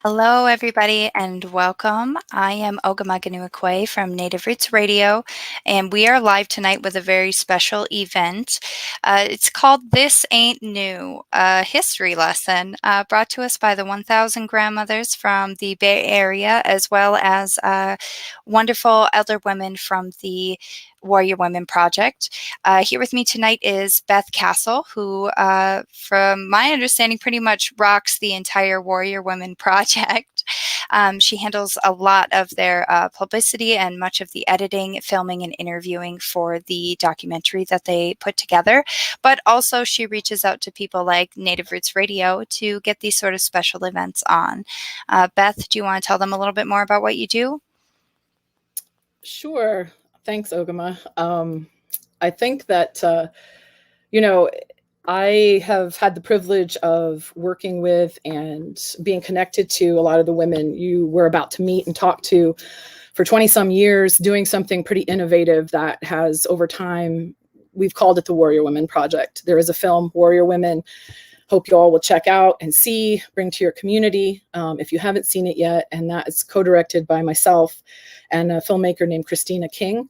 Hello, everybody, and welcome. I am Ogamaganua from Native Roots Radio, and we are live tonight with a very special event. It's called This Ain't New, a history lesson brought to us by the 1000 grandmothers from the Bay Area, as well as wonderful elder women from the Warrior Women Project. Here with me tonight is Beth Castle, who, from my understanding, pretty much rocks the entire Warrior Women Project. She handles a lot of their publicity and much of the editing, filming, and interviewing for the documentary that they put together. But also she reaches out to people like Native Roots Radio to get these sort of special events on. Beth, do you want to tell them a little bit more about what you do? Sure. Thanks, Ogama. I think that, I have had the privilege of working with and being connected to a lot of the women you were about to meet and talk to for 20 some years, doing something pretty innovative that has over time, we've called it the Warrior Women Project. There is a film, Warrior Women. Hope you all will check out and see, bring to your community if you haven't seen it yet. And that is co-directed by myself and a filmmaker named Christina King.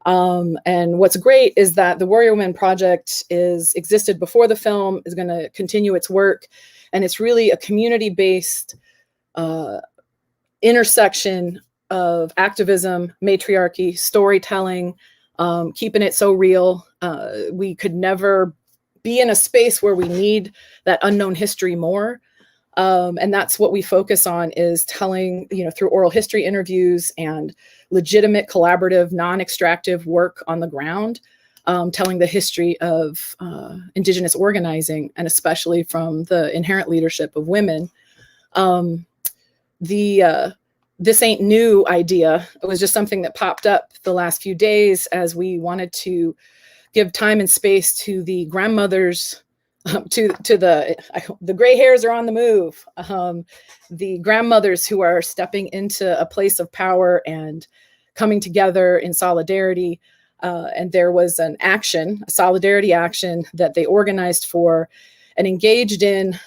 And what's great is that the Warrior Women Project existed before the film, is going to continue its work. And it's really a community-based intersection of activism, matriarchy, storytelling, keeping it so real. We could never be in a space where we need that unknown history more. And that's what we focus on, is telling, through oral history interviews and legitimate, collaborative, non-extractive work on the ground, telling the history of Indigenous organizing, and especially from the inherent leadership of women. This ain't new idea. It was just something that popped up the last few days as we wanted to give time and space to the grandmothers, to the gray hairs are on the move, the grandmothers who are stepping into a place of power and coming together in solidarity. And there was a solidarity action that they organized for and engaged in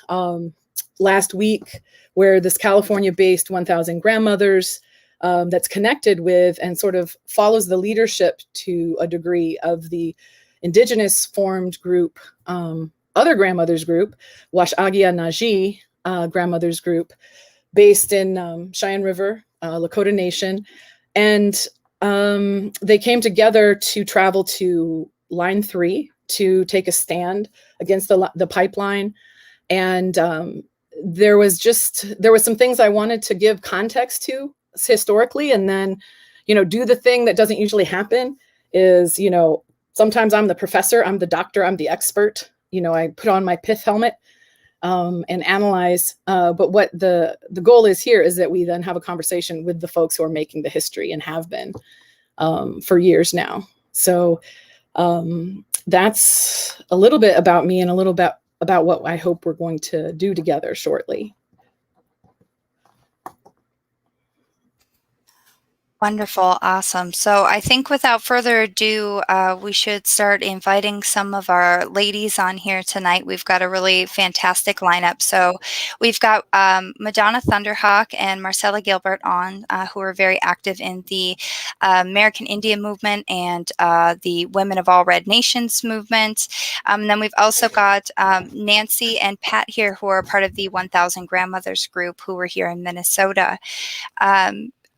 last week, where this California-based 1000 grandmothers that's connected with and sort of follows the leadership to a degree of the Indigenous formed group, other grandmothers group, Washagia Naji grandmothers group, based in Cheyenne River, Lakota Nation. And they came together to travel to Line 3 to take a stand against the pipeline. And there was some things I wanted to give context to historically, and then, do the thing that doesn't usually happen is, sometimes I'm the professor, I'm the doctor, I'm the expert. I put on my pith helmet and analyze. But what the goal is here is that we then have a conversation with the folks who are making the history and have been for years now. So that's a little bit about me and a little bit about what I hope we're going to do together shortly. Wonderful. Awesome. So I think without further ado, we should start inviting some of our ladies on here tonight. We've got a really fantastic lineup. So we've got Madonna Thunderhawk and Marcella Gilbert on, who are very active in the American Indian movement and the Women of All Red Nations movement. And then we've also got Nancy and Pat here, who are part of the 1000 Grandmothers group, who are here in Minnesota.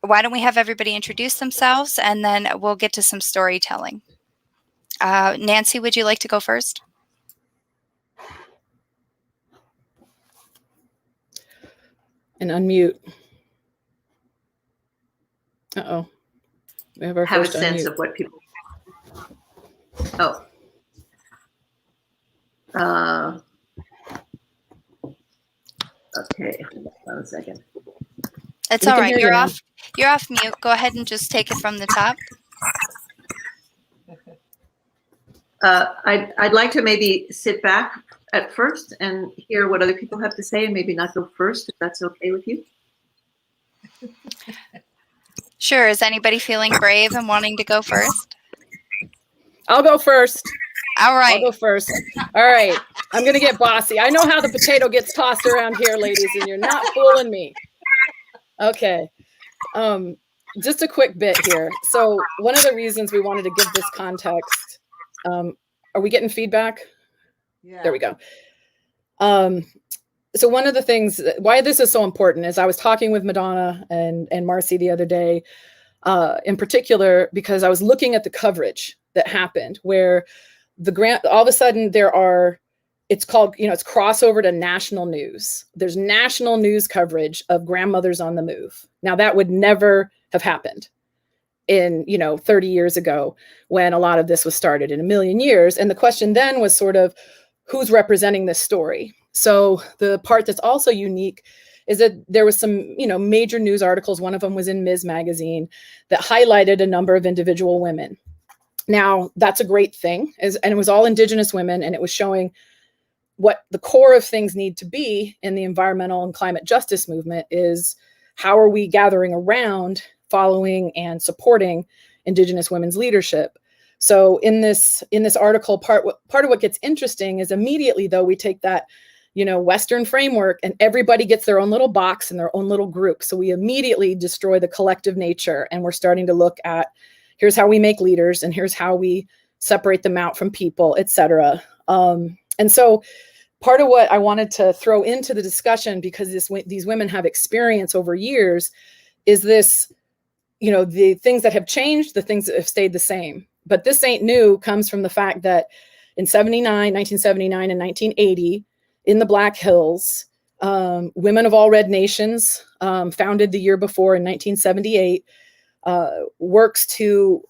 Why don't we have everybody introduce themselves, and then we'll get to some storytelling. Nancy, would you like to go first? And unmute. Uh-oh. We have our have first a sense unmute. of what people. Okay. One second. It's all right. You're off. You're off mute. Go ahead and just take it from the top. I'd like to maybe sit back at first and hear what other people have to say, and maybe not go first, if that's okay with you. Sure. Is anybody feeling brave and wanting to go first? I'll go first. All right. I'll go first. All right. I'm going to get bossy. I know how the potato gets tossed around here, ladies, and you're not fooling me. Okay. Just a quick bit here. So one of the reasons we wanted to give this context, are we getting feedback? Yeah. There we go. So one of the things why this is so important is I was talking with Madonna and Marcy the other day, in particular, because I was looking at the coverage that happened where all of a sudden it's called, it's crossover to national news. There's national news coverage of grandmothers on the move. Now that would never have happened in, 30 years ago when a lot of this was started, in a million years. And the question then was sort of who's representing this story. So the part that's also unique is that there was some, major news articles. One of them was in Ms. Magazine that highlighted a number of individual women. Now that's a great thing, and it was all Indigenous women, and it was showing what the core of things need to be in the environmental and climate justice movement is how are we gathering around, following, and supporting Indigenous women's leadership. So in this article, part of what gets interesting is immediately, though, we take that, Western framework and everybody gets their own little box and their own little group. So we immediately destroy the collective nature, and we're starting to look at here's how we make leaders and here's how we separate them out from people, et cetera. And so part of what I wanted to throw into the discussion, because these women have experience over years, is this, the things that have changed, the things that have stayed the same. But this ain't new comes from the fact that in 1979 and 1980, in the Black Hills, Women of All Red Nations, founded the year before in 1978, works to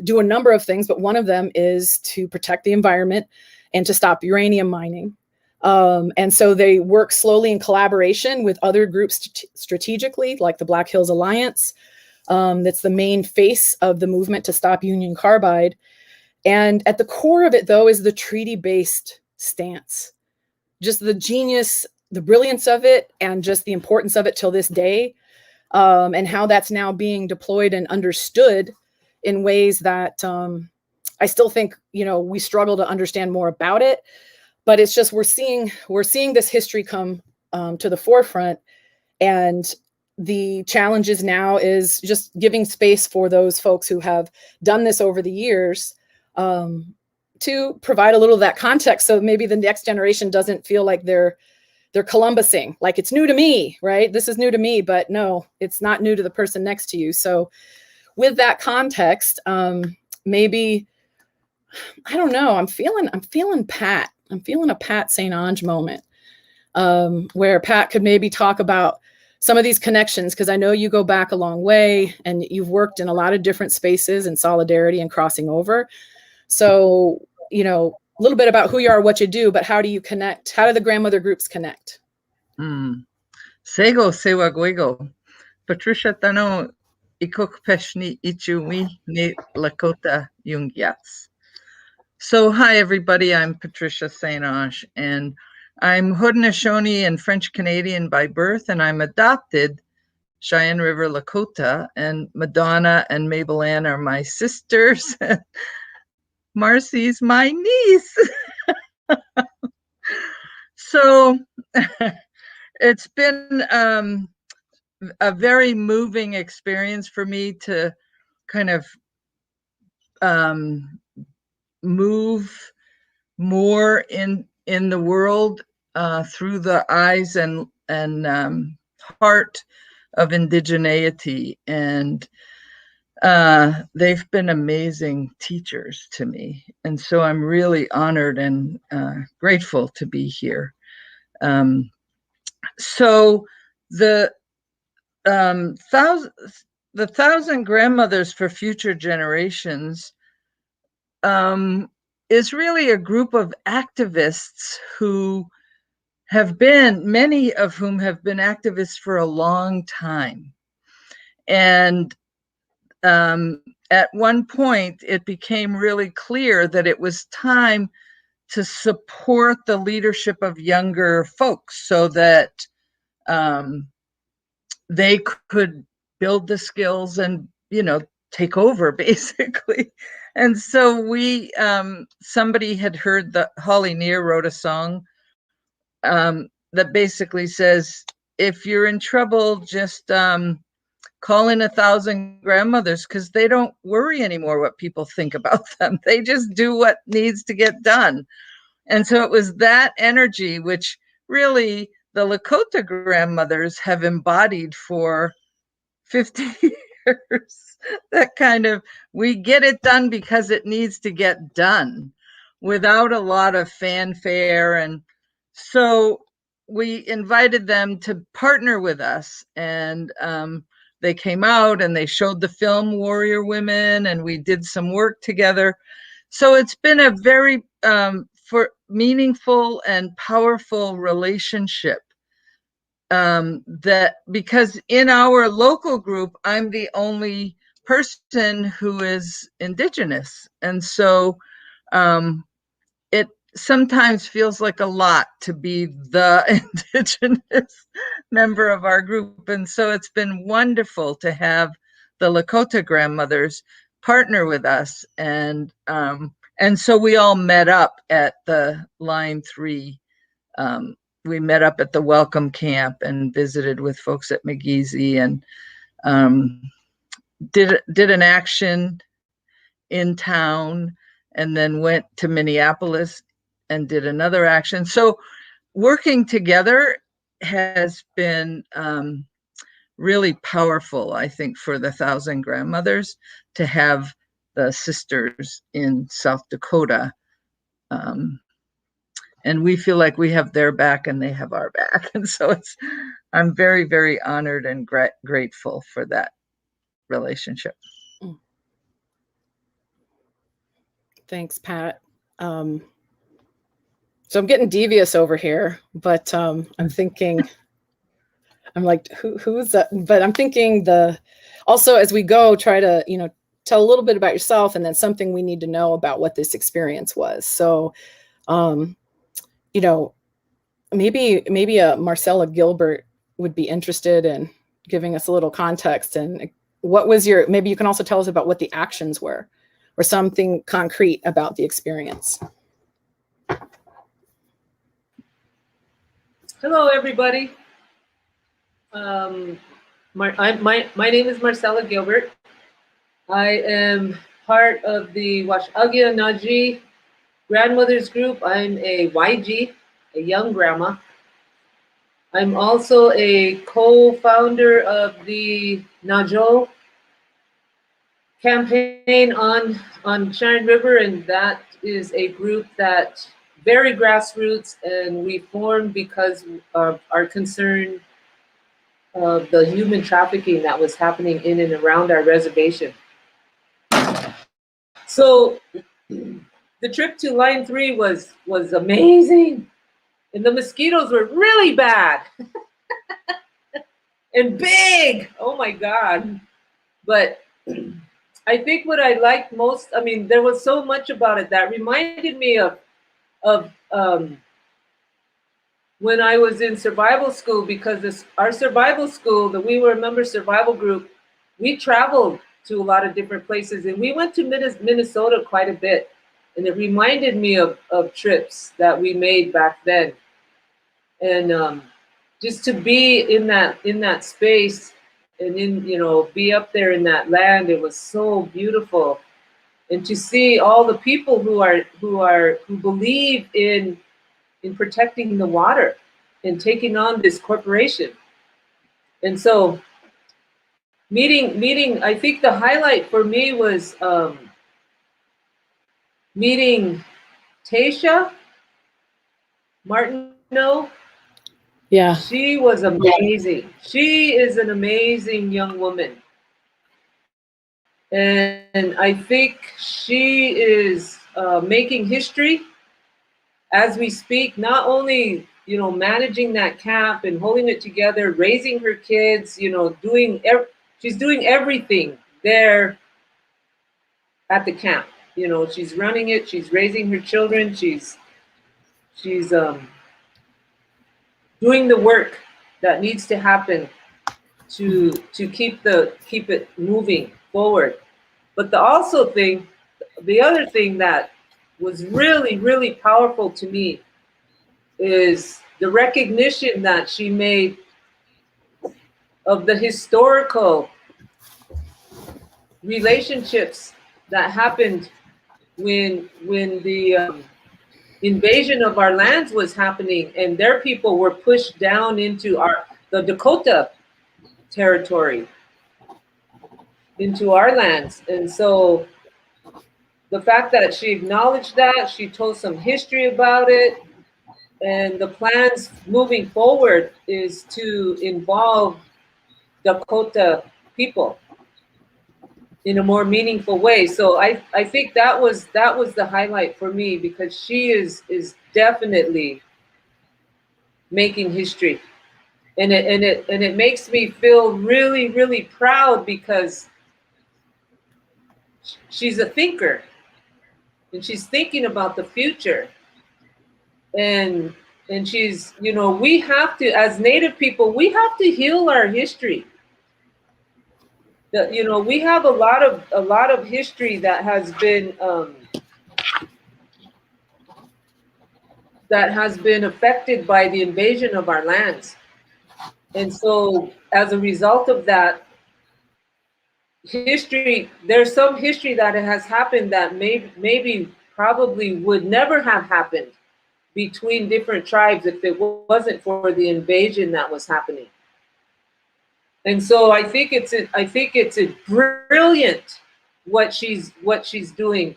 do a number of things, but one of them is to protect the environment and to stop uranium mining. And so they work slowly in collaboration with other groups strategically, like the Black Hills Alliance. That's the main face of the movement to stop Union Carbide. And at the core of it, though, is the treaty-based stance. Just the genius, the brilliance of it, and just the importance of it till this day, and how that's now being deployed and understood in ways that I still think, we struggle to understand more about it. But it's just we're seeing this history come to the forefront, and the challenges now is just giving space for those folks who have done this over the years to provide a little of that context, so maybe the next generation doesn't feel like they're Columbusing, like it's new to me, right? This is new to me, but no, it's not new to the person next to you. So with that context, maybe, I don't know, I'm feeling Pat. I'm feeling a Pat St. Onge moment, where Pat could maybe talk about some of these connections, because I know you go back a long way and you've worked in a lot of different spaces in solidarity and crossing over. So, a little bit about who you are, what you do, but how do you connect? How do the grandmother groups connect? Sego sewaguego. Patricia Tano ikok peshni ichumi ne Lakota Jungyats. So hi everybody, I'm Patricia Sanash, and I'm Haudenosaunee and French Canadian by birth, and I'm adopted Cheyenne River Lakota, and Madonna and Mabel Ann are my sisters. Marcy's my niece. So it's been a very moving experience for me to kind of move more in the world through the eyes and heart of indigeneity, and they've been amazing teachers to me, and so I'm really honored and grateful to be here. So the 1,000 Grandmothers for Future Generations is really a group of activists who have been, many of whom have been activists for a long time. And at one point, it became really clear that it was time to support the leadership of younger folks so that they could build the skills and, take over basically. And so somebody had heard that Holly Near wrote a song that basically says, if you're in trouble, just call in 1,000 grandmothers, because they don't worry anymore what people think about them. They just do what needs to get done. And so it was that energy, which really the Lakota grandmothers have embodied for 50 years. That kind of, we get it done because it needs to get done without a lot of fanfare. And so we invited them to partner with us, and they came out and they showed the film Warrior Women, and we did some work together. So it's been a very meaningful and powerful relationship. That because in our local group, I'm the only person who is Indigenous. And so it sometimes feels like a lot to be the Indigenous member of our group. And so it's been wonderful to have the Lakota grandmothers partner with us. And so we all met up at the Line 3. We met up at the welcome camp and visited with folks at McGeezy, and did an action in town, and then went to Minneapolis and did another action. So working together has been really powerful, I think, for the 1,000 grandmothers to have the sisters in South Dakota. And we feel like we have their back and they have our back. And so I'm very, very honored and grateful for that relationship. Thanks, Pat. So I'm getting devious over here, but I'm thinking, I'm like, who's that? But I'm thinking also as we go, try to, tell a little bit about yourself, and then something we need to know about what this experience was. So, maybe Marcella Gilbert would be interested in giving us a little context. And what was maybe you can also tell us about what the actions were, or something concrete about the experience. Hello, everybody. My name is Marcella Gilbert. I am part of the Washagya Naji Grandmothers Group. I'm a YG, a young grandma. I'm also a co-founder of the Najo campaign on Sharon River, and that is a group that very grassroots, and we formed because of our concern of the human trafficking that was happening in and around our reservation. So the trip to Line 3 was amazing, and the mosquitoes were really bad and big. Oh my God. But I think what I liked most, there was so much about it that reminded me of when I was in survival school, because our survival school, that we were a member survival group, we traveled to a lot of different places, and we went to Minnesota quite a bit. And it reminded me of trips that we made back then. And just to be in that space and be up there in that land, it was so beautiful. And to see all the people who believe in protecting the water and taking on this corporation. And so meeting, I think the highlight for me was meeting Tasha Martineau. Yeah. She was amazing. She is an amazing young woman. And I think she is making history as we speak, not only, managing that camp and holding it together, raising her kids, she's doing everything there at the camp. She's running it, she's raising her children, she's doing the work that needs to happen to keep it moving forward. But the other thing that was really, really powerful to me is the recognition that she made of the historical relationships that happened when the invasion of our lands was happening, and their people were pushed down into the Dakota territory, into our lands. And so the fact that she acknowledged that, she told some history about it, and the plans moving forward is to involve Dakota people in a more meaningful way. So I think that was the highlight for me, because she is definitely making history. And it makes me feel really, really proud, because she's a thinker and she's thinking about the future. And she's, we have to, as Native people, we have to heal our history. We have a lot of history that has been affected by the invasion of our lands. And so as a result of that history, there's some history that has happened that maybe probably would never have happened between different tribes if it wasn't for the invasion that was happening. And so I think it's a brilliant what she's doing,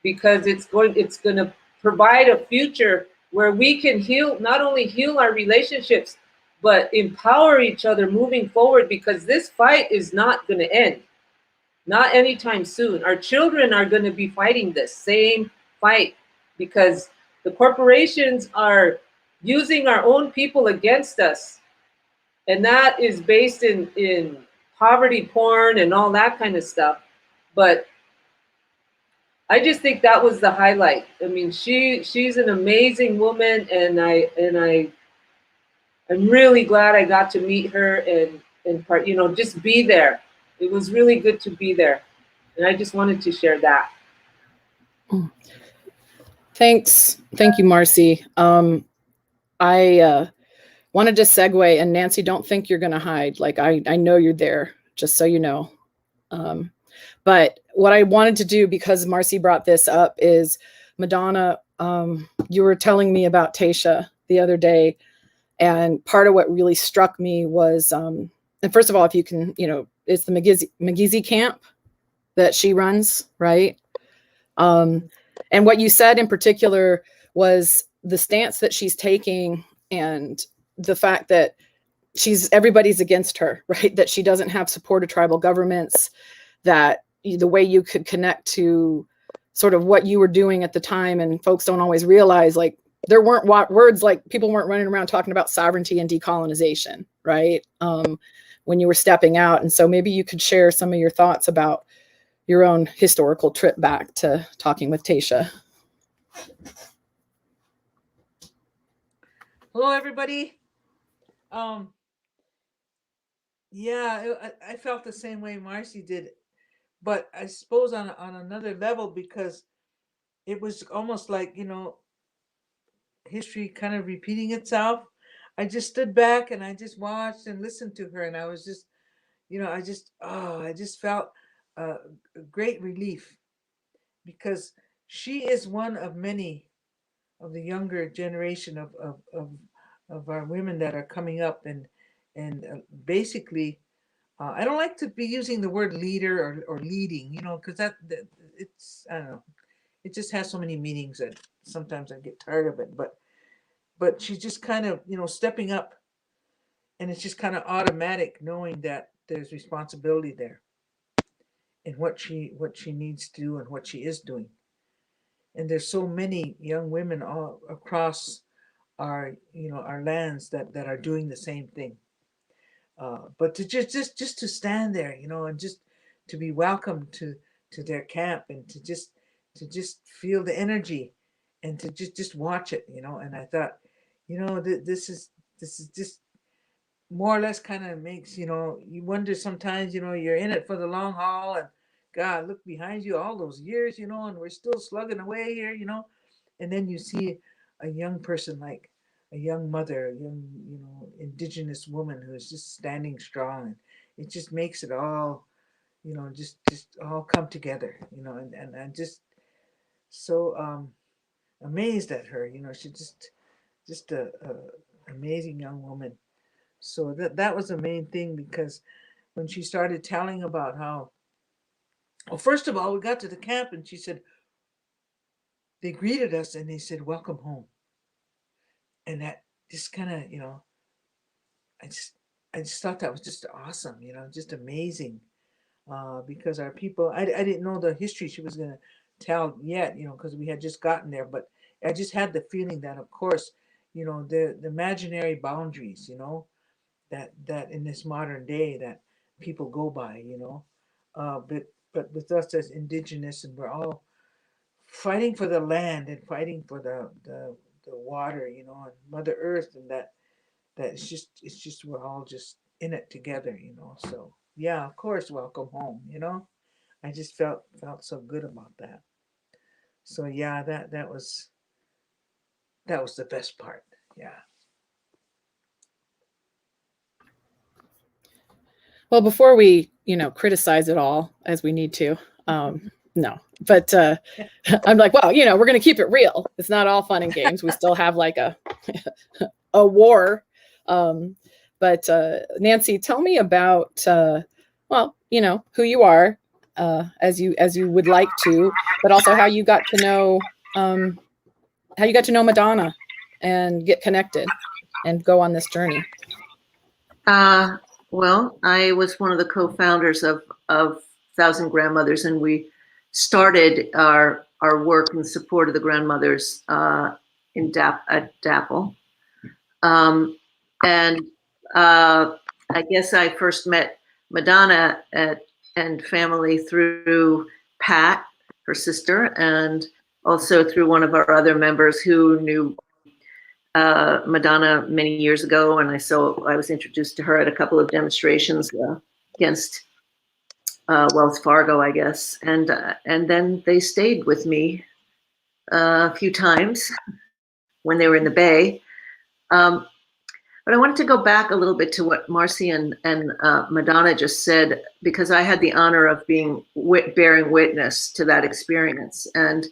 because it's going to provide a future where we can not only heal our relationships, but empower each other moving forward, because this fight is not going to end, not anytime soon. Our children are going to be fighting this same fight, because the corporations are using our own people against us. And that is based in poverty porn and all that kind of stuff. But I just think that was the highlight. I mean, she's an amazing woman, and I'm really glad I got to meet her and just be there. It was really good to be there, and I just wanted to share that. Thank you, Marcy. I wanted to segue, and Nancy, don't think you're going to hide. Like I know you're there, just so you know. But what I wanted to do, because Marcy brought this up, is Madonna. You were telling me about Tasha the other day, and part of what really struck me was, and first of all, if you can, it's the McGeezy camp that she runs, right? And what you said in particular was the stance that she's taking, and the fact that everybody's against her, right? That she doesn't have support of tribal governments, that the way you could connect to sort of what you were doing at the time, and folks don't always realize, like, there weren't words, like people weren't running around talking about sovereignty and decolonization, right? When you were stepping out. And so maybe you could share some of your thoughts about your own historical trip back to talking with Tasha. Hello, everybody. Yeah, I felt the same way Marcy did, but I suppose on another level, because it was almost like, history kind of repeating itself. I just stood back and I just watched and listened to her, and I was just, I just felt a great relief, because she is one of many of the younger generation of our women that are coming up, and basically, I don't like to be using the word leader or leading, because that it's, I don't know, it just has so many meanings that sometimes I get tired of it. But she's just kind of, stepping up, and it's just kind of automatic, knowing that there's responsibility there, and what she needs to do and what she is doing. And there's so many young women all across our our lands that are doing the same thing. But to just to stand there, and just to be welcomed to their camp, and to just feel the energy, and to just watch it, and I thought, this is just more or less kind of makes, you wonder sometimes, you're in it for the long haul, and God, look behind you all those years, and we're still slugging away here, and then you see a young person like a young mother, a young, indigenous woman who is just standing strong. And it just makes it all, just all come together, and I'm just so amazed at her. She's just a amazing young woman. So that was the main thing, because when she started telling about how, well, first of all, we got to the camp and she said, they greeted us and they said, welcome home. And that just kind of, I just, I just thought that was just awesome, just amazing. Because our people, I didn't know the history she was going to tell yet, because we had just gotten there. But I just had the feeling that, of course, the imaginary boundaries, that in this modern day that people go by, but with us as indigenous, and we're all fighting for the land and fighting for the water, and Mother Earth, and that it's just we're all just in it together, So yeah, of course, welcome home, I just felt so good about that. So yeah, that was the best part. Yeah. Well, before we, criticize it all as we need to, no, but I'm like, well, we're going to keep it real. It's not all fun and games. We still have like a war. But Nancy, tell me about, well, who you are, as you would like to, but also how you got to know, Madonna and get connected and go on this journey. Well, I was one of the co-founders of Thousand Grandmothers, and we started our work in support of the grandmothers at DAPL. And I guess I first met Madonna and family through Pat, her sister, and also through one of our other members who knew Madonna many years ago, and I was introduced to her at a couple of demonstrations against Wells Fargo, I guess, and then they stayed with me a few times when they were in the Bay. But I wanted to go back a little bit to what Marcy and Madonna just said, because I had the honor of bearing witness to that experience, and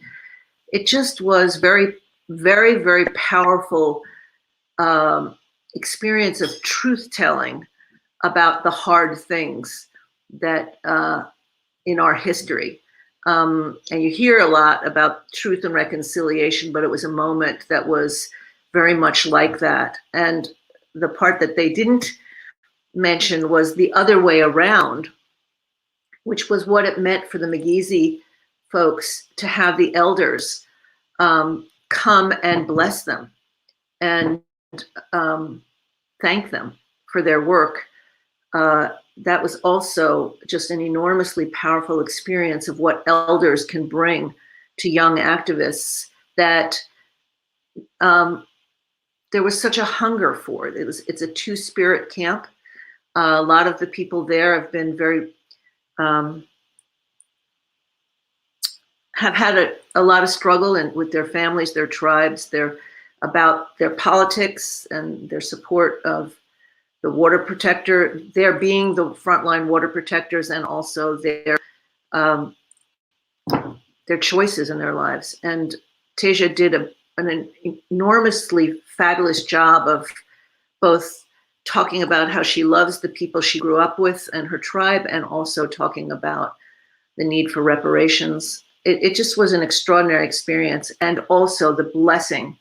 it just was very, very, very powerful experience of truth telling about the hard things that in our history. And you hear a lot about truth and reconciliation, but it was a moment that was very much like that. And the part that they didn't mention was the other way around, which was what it meant for the McGeezy folks to have the elders come and bless them and thank them for their work. That was also just an enormously powerful experience of what elders can bring to young activists that there was such a hunger for. It's a two-spirit camp. A lot of the people there have been very, have had a lot of struggle with their families, their tribes, about their politics and their support of the water protector, their being the frontline water protectors, and also their choices in their lives. And Tasia did an enormously fabulous job of both talking about how she loves the people she grew up with and her tribe, and also talking about the need for reparations. It just was an extraordinary experience. And also the blessing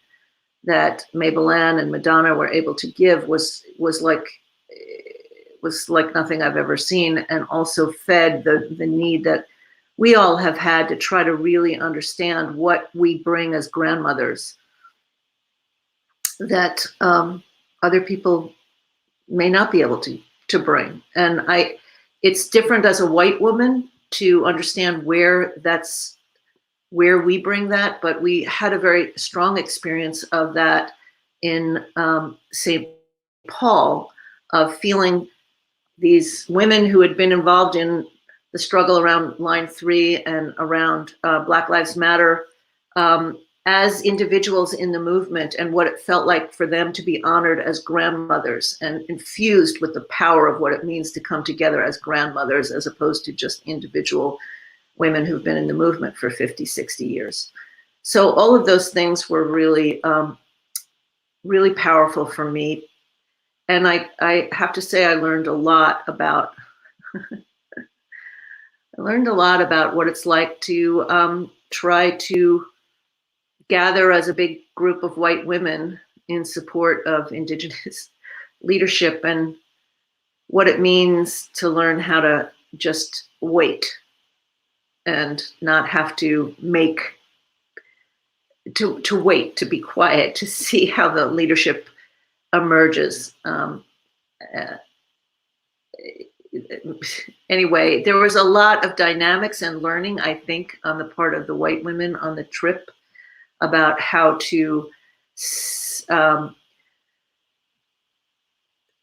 that Mabel Ann and Madonna were able to give was like nothing I've ever seen, and also fed the need that we all have had to try to really understand what we bring as grandmothers that other people may not be able to bring. And it's different as a white woman to understand where we bring that, but we had a very strong experience of that in St. Paul, of feeling these women who had been involved in the struggle around Line 3 and around Black Lives Matter as individuals in the movement and what it felt like for them to be honored as grandmothers and infused with the power of what it means to come together as grandmothers as opposed to just individual women who've been in the movement for 50, 60 years. So all of those things were really, really powerful for me. And I have to say I learned a lot about what it's like to try to gather as a big group of white women in support of Indigenous leadership and what it means to learn how to just wait and not have to wait, to be quiet, to see how the leadership emerges. Anyway, there was a lot of dynamics and learning, I think, on the part of the white women on the trip about how to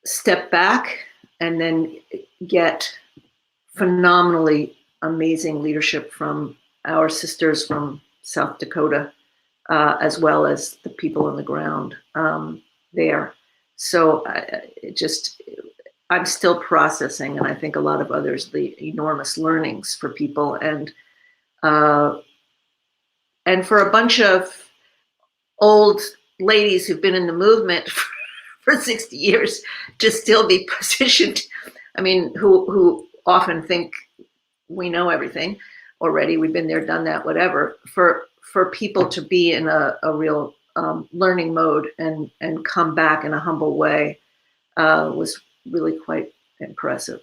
step back and then get phenomenally amazing leadership from our sisters from South Dakota, as well as the people on the ground there. So I'm still processing, and I think a lot of others, the enormous learnings for people, and for a bunch of old ladies who've been in the movement for 60 years to still be positioned. I mean, who often think we know everything already. We've been there, done that, whatever. For people to be in a real learning mode and come back in a humble way was really quite impressive.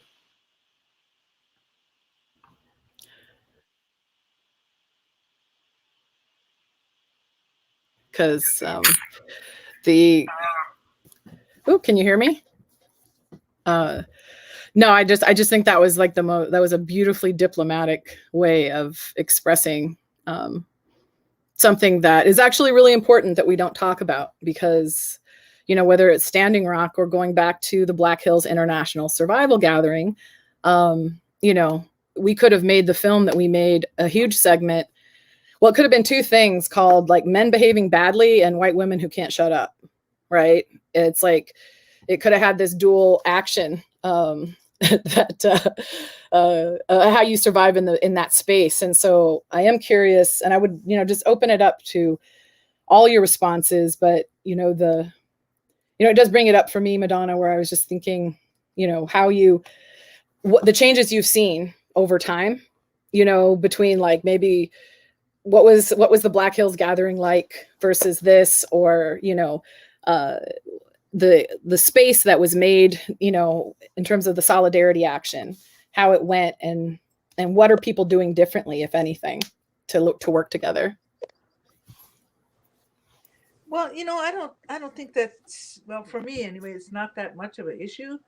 Because can you hear me? No, I just think that was like that was a beautifully diplomatic way of expressing something that is actually really important that we don't talk about, because, you know, whether it's Standing Rock or going back to the Black Hills International Survival Gathering, you know, we could have made the film that we made a huge segment. Well, it could have been two things called like Men Behaving Badly and White Women Who Can't Shut Up, right? It's like, it could have had this dual action, that how you survive in that space. And so I am curious, and I would, you know, just open it up to all your responses. But, you know, it does bring it up for me, Madonna, where I was just thinking, you know, what the changes you've seen over time, you know, between like maybe what was the Black Hills Gathering like versus this, or, you know, the space that was made, you know, in terms of the solidarity action, how it went, and what are people doing differently, if anything, to work together? Well, you know, I don't think that's, well, for me anyway, it's not that much of an issue,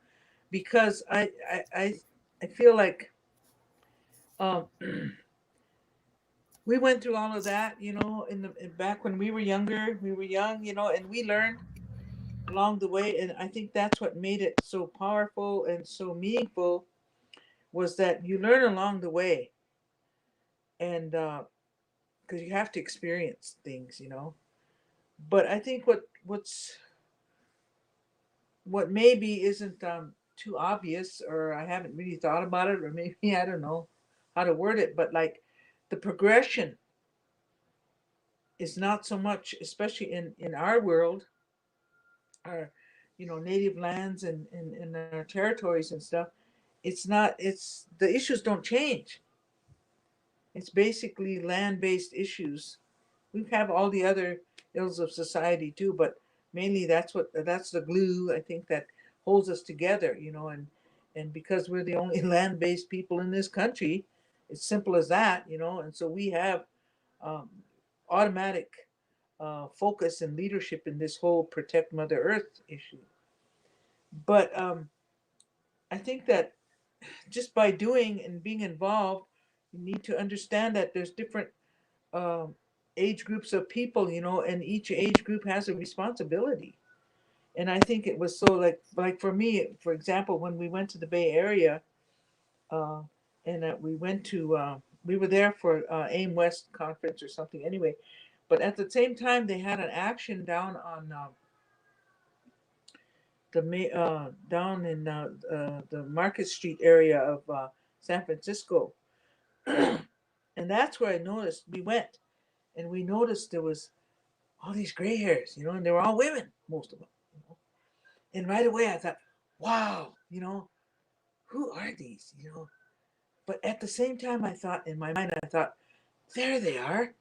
because I feel like we went through all of that, you know, back when we were younger, we were young, you know, and we learned along the way. And I think that's what made it so powerful and so meaningful, was that you learn along the way. And because you have to experience things, you know. But I think what maybe isn't too obvious, or I haven't really thought about it, or maybe I don't know how to word it, but like the progression is not so much, especially in our world, our, you know, native lands and our territories and stuff. It's not, it's, the issues don't change. It's basically land-based issues. We have all the other ills of society too, but mainly that's the glue, I think, that holds us together, you know. And because we're the only land-based people in this country, it's simple as that, you know. And so we have um, automatic focus and leadership in this whole protect Mother Earth issue. But I think that just by doing and being involved, you need to understand that there's different um, age groups of people, you know, and each age group has a responsibility. And I think it was so, like for me, for example, when we went to the Bay Area, uh, and we went to we were there for AIM West conference or something anyway, But at the same time, they had an action down on down in the Market Street area of San Francisco. And that's where I noticed we went, and we noticed there was all these gray hairs, you know, and they were all women, most of them. You know? And right away I thought, wow, you know, who are these, you know? But at the same time, I thought, in my mind, I thought, there they are.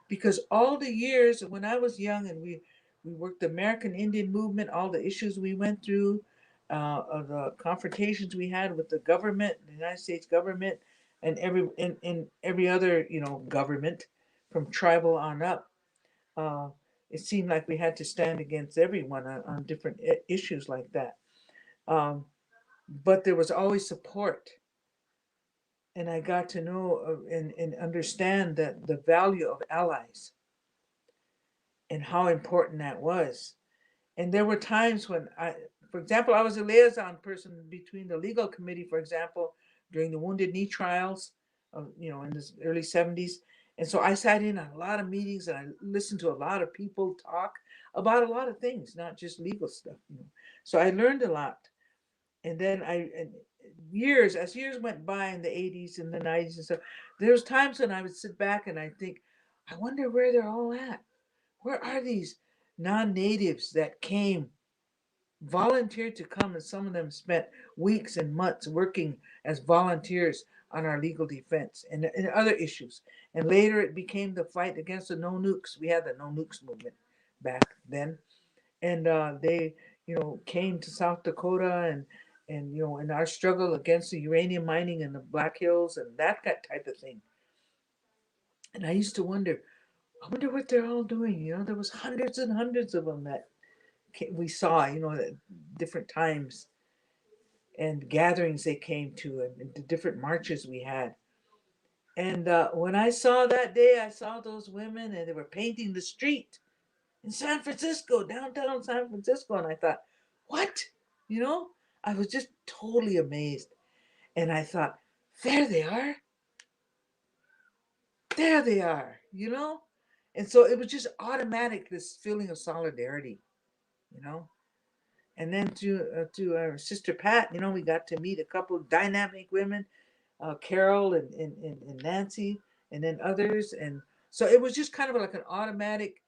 Because all the years when I was young and we worked the American Indian movement, all the issues we went through, the confrontations we had with the government, the United States government, and every other, you know, government from tribal on up, it seemed like we had to stand against everyone on different issues like that. But there was always support. And I got to know and understand that the value of allies and how important that was. And there were times when for example, I was a liaison person between the legal committee, for example, during the Wounded Knee trials, you know, in the early 70s. And so I sat in on a lot of meetings and I listened to a lot of people talk about a lot of things, not just legal stuff. You know. So I learned a lot. And then as years went by in the 80s and the 90s and stuff, there was times when I would sit back and I think, I wonder where they're all at. Where are these non-natives that came, volunteered to come, and some of them spent weeks and months working as volunteers on our legal defense and other issues. And later it became the fight against the no nukes. We had the no nukes movement back then. And they, you know, came to South Dakota and you know, in our struggle against the uranium mining in the Black Hills and that type of thing. And I used to wonder, I wonder what they're all doing. You know, there was hundreds and hundreds of them that we saw, you know, at different times and gatherings they came to and the different marches we had. And when I saw that day, I saw those women and they were painting the street in San Francisco, downtown San Francisco. And I thought, what? You know, I was just totally amazed. And I thought, there they are. There they are, you know? And so it was just automatic, this feeling of solidarity, you know? And then to our sister Pat, you know, we got to meet a couple of dynamic women, Carol and Nancy, and then others. And so it was just kind of like an automatic,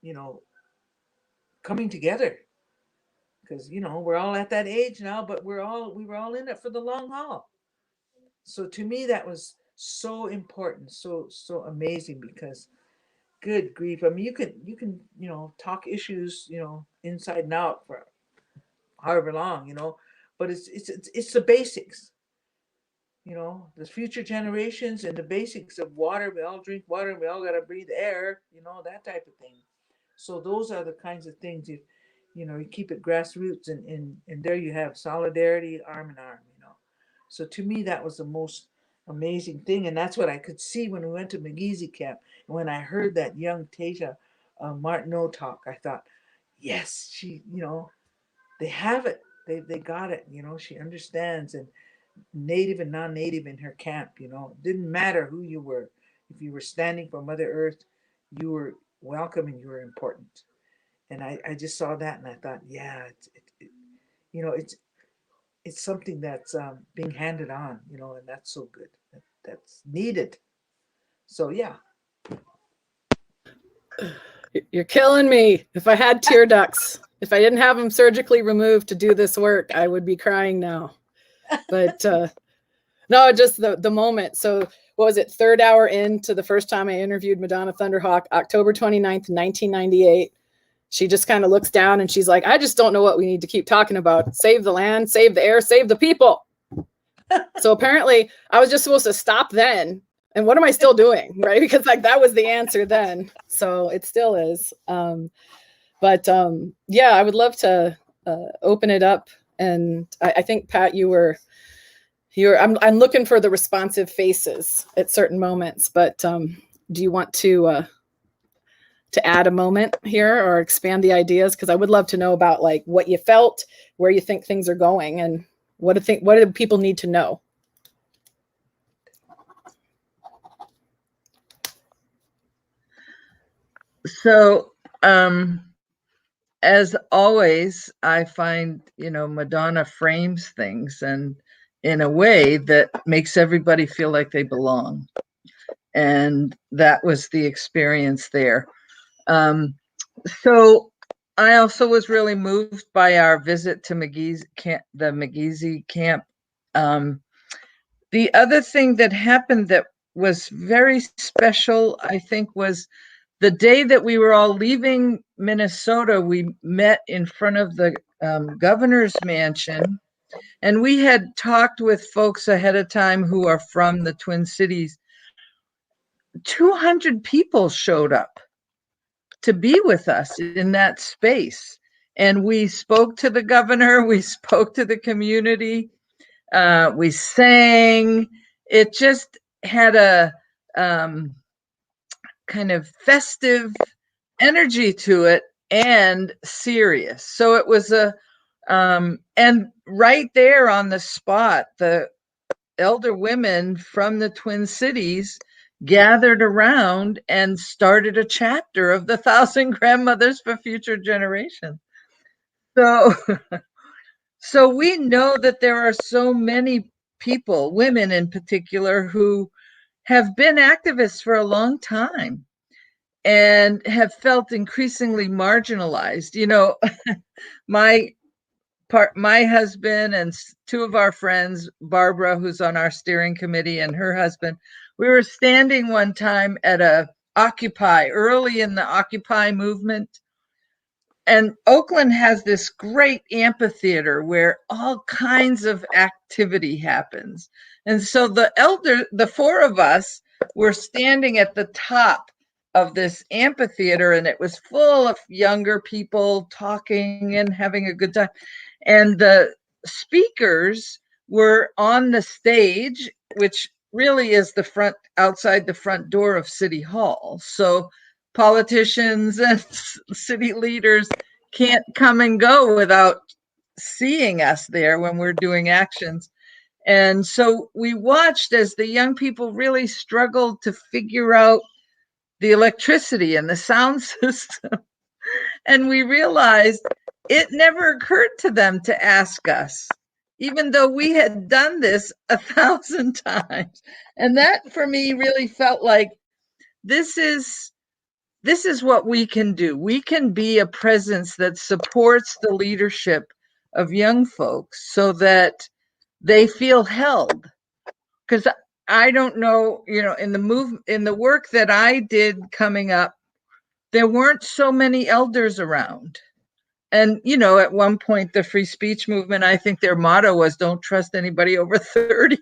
you know, coming together. Because, you know, we're all at that age now, but we were all in it for the long haul. So to me, that was so important, so amazing, because good grief. I mean, you can, you know, talk issues, you know, inside and out for however long, you know, but it's the basics, you know, the future generations and the basics of water. We all drink water. We all got to breathe air, you know, that type of thing. So those are the kinds of things you know, you keep it grassroots and there you have solidarity, arm in arm, you know. So to me, that was the most amazing thing. And that's what I could see when we went to McGeezy camp. And when I heard that young Tasia Martineau talk, I thought, yes, she, you know, they have it. They got it. You know, she understands. And native and non-native in her camp, you know, it didn't matter who you were. If you were standing for Mother Earth, you were welcome and you were important. And I just saw that and I thought, yeah, you know, it's something that's being handed on, you know, and that's so good. That's needed. So yeah. You're killing me. If I had tear ducts, if I didn't have them surgically removed to do this work, I would be crying now. But no, just the moment. So what was it? Third hour into the first time I interviewed Madonna Thunderhawk, October 29th, 1998. She just kind of looks down and she's like, I just don't know what we need to keep talking about. Save the land, save the air, save the people. So apparently I was just supposed to stop then. And what am I still doing? Right? Because like that was the answer then. So it still is. But yeah, I would love to open it up. And I think, Pat, I'm looking for the responsive faces at certain moments, but do you want to add a moment here or expand the ideas? Because I would love to know about like what you felt, where you think things are going, and what do people need to know? So, as always, I find, Madonna frames things and in a way that makes everybody feel like they belong. And that was the experience there. So I also was really moved by our visit to the McGeezy camp. The other thing that happened that was very special, I think, was the day that we were all leaving Minnesota. We met in front of the governor's mansion, and we had talked with folks ahead of time who are from the Twin Cities. 200 people showed up to be with us in that space. And we spoke to the governor, we spoke to the community, we sang. It just had a kind of festive energy to it and serious. So it was and right there on the spot, the elder women from the Twin Cities gathered around and started a chapter of the 1,000 Grandmothers for Future Generations. So, so we know that there are so many people, women in particular, who have been activists for a long time and have felt increasingly marginalized. My husband and two of our friends, Barbara, who's on our steering committee, and her husband, we were standing one time at a Occupy, early in the Occupy movement. And Oakland has this great amphitheater where all kinds of activity happens. And so the four of us were standing at the top of this amphitheater, and it was full of younger people talking and having a good time. And the speakers were on the stage, which really is outside the front door of City Hall. So politicians and city leaders can't come and go without seeing us there when we're doing actions. And so we watched as the young people really struggled to figure out the electricity and the sound system. And we realized it never occurred to them to ask us, even though we had done this 1,000 times. And that for me really felt like this is what we can do. We can be a presence that supports the leadership of young folks so that they feel held. Because I don't know, in the work that I did coming up, there weren't so many elders around. And, at one point, the free speech movement, I think their motto was don't trust anybody over 30.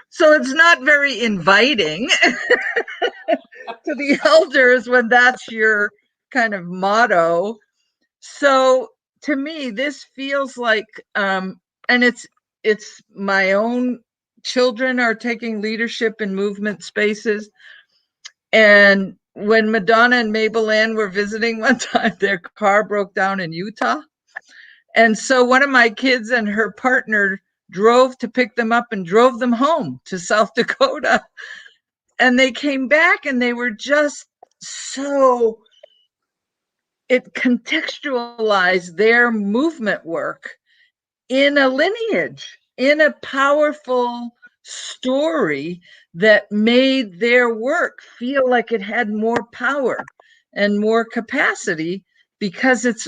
So it's not very inviting to the elders when that's your kind of motto. So to me, this feels like, and it's my own children are taking leadership in movement spaces. And when Madonna and Mabel Ann were visiting one time, their car broke down in Utah. And so one of my kids and her partner drove to pick them up and drove them home to South Dakota. And they came back and they were just so, it contextualized their movement work in a lineage, in a powerful story that made their work feel like it had more power and more capacity because it's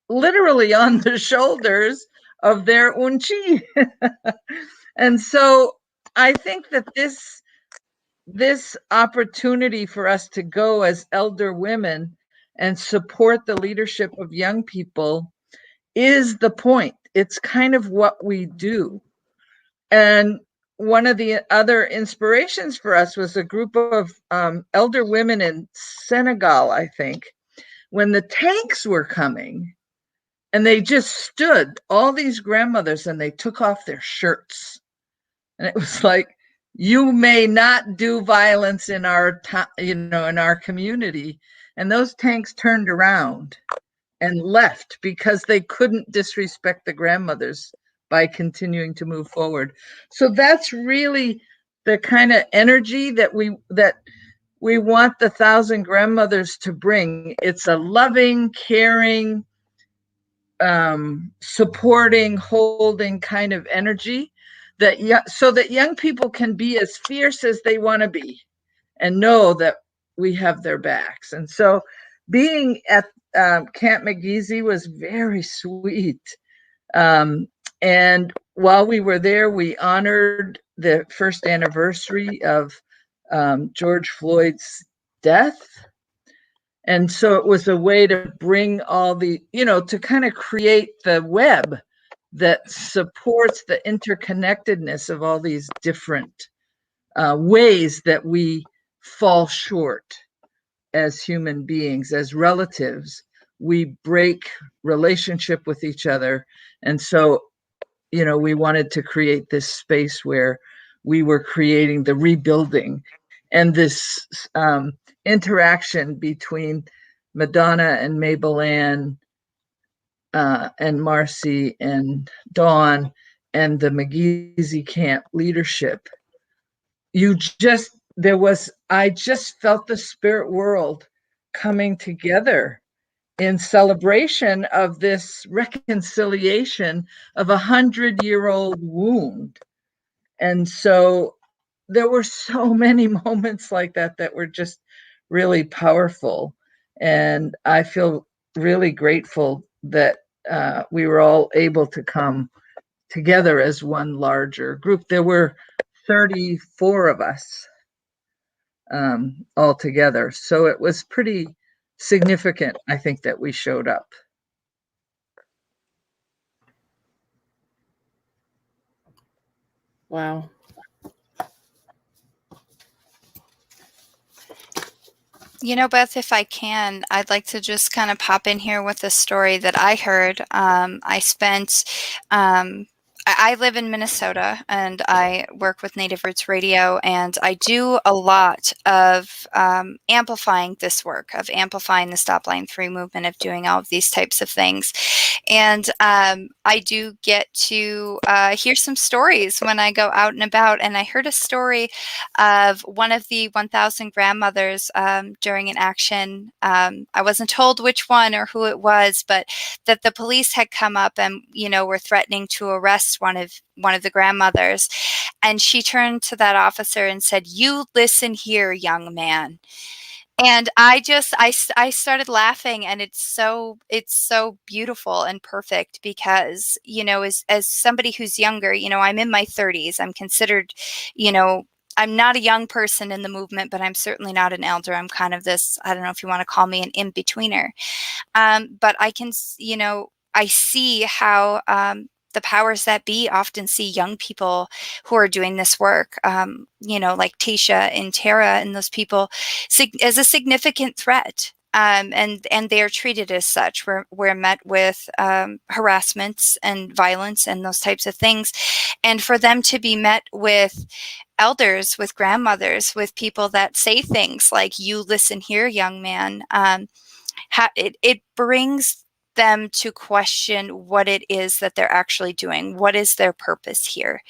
literally on the shoulders of their unchi. And so I think that this opportunity for us to go as elder women and support the leadership of young people is the point. It's kind of what we do. And one of the other inspirations for us was a group of elder women in Senegal, I think, when the tanks were coming, and they just stood, all these grandmothers, and they took off their shirts. And it was like, you may not do violence in our in our community. And those tanks turned around and left because they couldn't disrespect the grandmothers by continuing to move forward. So that's really the kind of energy that we want the 1,000 grandmothers to bring. It's a loving, caring, supporting, holding kind of energy that so that young people can be as fierce as they want to be and know that we have their backs. And so being at Camp McGeezy was very sweet. And while we were there, we honored the first anniversary of George Floyd's death. And so it was a way to bring all the, to kind of create the web that supports the interconnectedness of all these different ways that we fall short as human beings, as relatives. We break relationship with each other. And so, we wanted to create this space where we were creating the rebuilding and this interaction between Madonna and Mabel Ann and Marcy and Dawn and the McGeezy Camp leadership. I just felt the spirit world coming together in celebration of this reconciliation of 100-year-old wound. And so there were so many moments like that were just really powerful. And I feel really grateful that we were all able to come together as one larger group. There were 34 of us all together. So it was pretty significant, I think, that we showed up. Wow. Beth, if I can, I'd like to just kind of pop in here with a story that I heard. I live in Minnesota and I work with Native Roots Radio, and I do a lot of amplifying this work, of amplifying the Stop Line 3 movement, of doing all of these types of things. And I do get to hear some stories when I go out and about. And I heard a story of one of the 1,000 grandmothers during an action. I wasn't told which one or who it was, but that the police had come up and, were threatening to arrest one of the grandmothers. And she turned to that officer and said, "You listen here, young man." And I started laughing, and it's so beautiful and perfect because, as somebody who's younger, I'm in my 30s. I'm considered, I'm not a young person in the movement, but I'm certainly not an elder. I'm kind of this, I don't know if you want to call me an in-betweener. But I can, I see how the powers that be often see young people who are doing this work, like Tasha and Tara and those people, as a significant threat. And they are treated as such. We're met with harassments and violence and those types of things. And for them to be met with elders, with grandmothers, with people that say things like, "You listen here, young man," it brings them to question what it is that they're actually doing. What is their purpose here?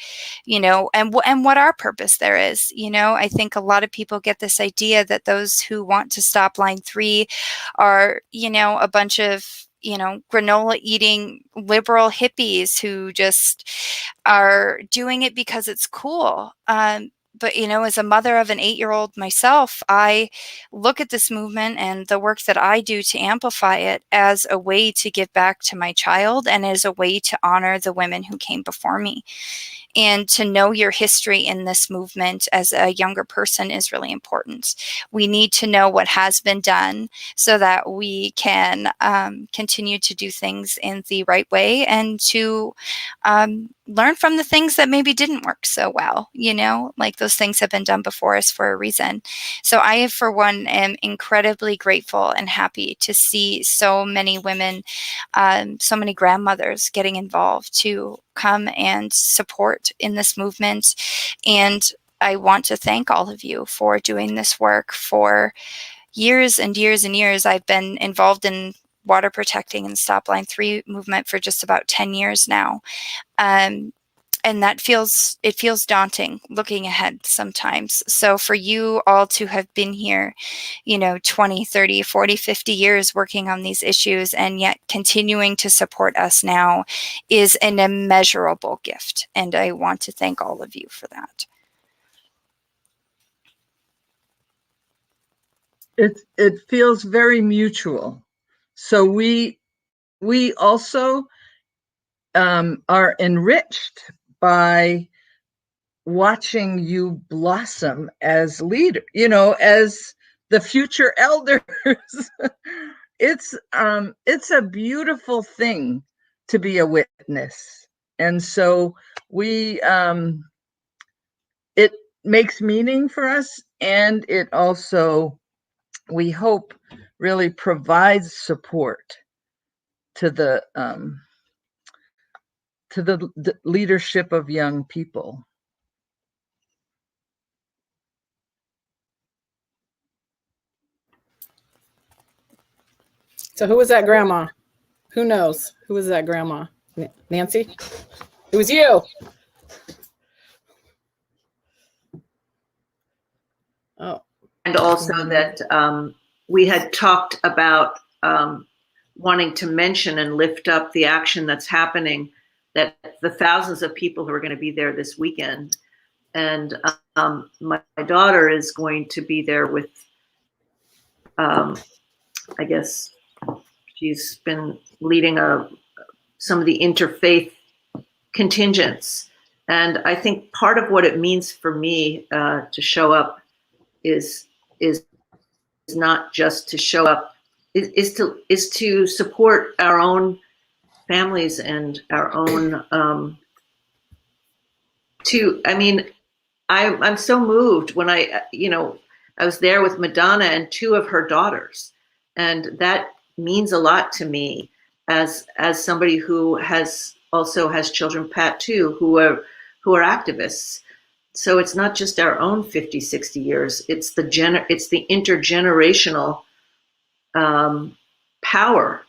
And what our purpose there is. I think a lot of people get this idea that those who want to stop Line 3 are, a bunch of, granola eating liberal hippies who just are doing it because it's cool. But, as a mother of an 8-year-old myself, I look at this movement and the work that I do to amplify it as a way to give back to my child and as a way to honor the women who came before me. And to know your history in this movement as a younger person is really important. We need to know what has been done so that we can continue to do things in the right way and to learn from the things that maybe didn't work so well, like those things have been done before us for a reason. So I, for one, am incredibly grateful and happy to see so many women, so many grandmothers getting involved to come and support in this movement. And I want to thank all of you for doing this work for years and years and years. I've been involved in water protecting and Stop Line 3 movement for just about 10 years now. And and it feels daunting looking ahead sometimes. So for you all to have been here, 20, 30, 40, 50 years working on these issues and yet continuing to support us now is an immeasurable gift. And I want to thank all of you for that. It feels very mutual. So we also are enriched by watching you blossom as leader, as the future elders. It's a beautiful thing to be a witness. And so it makes meaning for us, and it also, we hope, really provides support to the leadership of young people. So who was that grandma? Who knows? Who was that grandma? Nancy? It was you. Oh. And also that we had talked about wanting to mention and lift up the action that's happening, that the thousands of people who are going to be there this weekend. And my daughter is going to be there with, I guess she's been leading some of the interfaith contingents. And I think part of what it means for me to show up is not just to show up, is to support our own families and our own I'm so moved when I was there with Madonna and two of her daughters, and that means a lot to me as somebody who also has children, Pat, too, who are activists. So it's not just our own 50, 60 years, it's the intergenerational power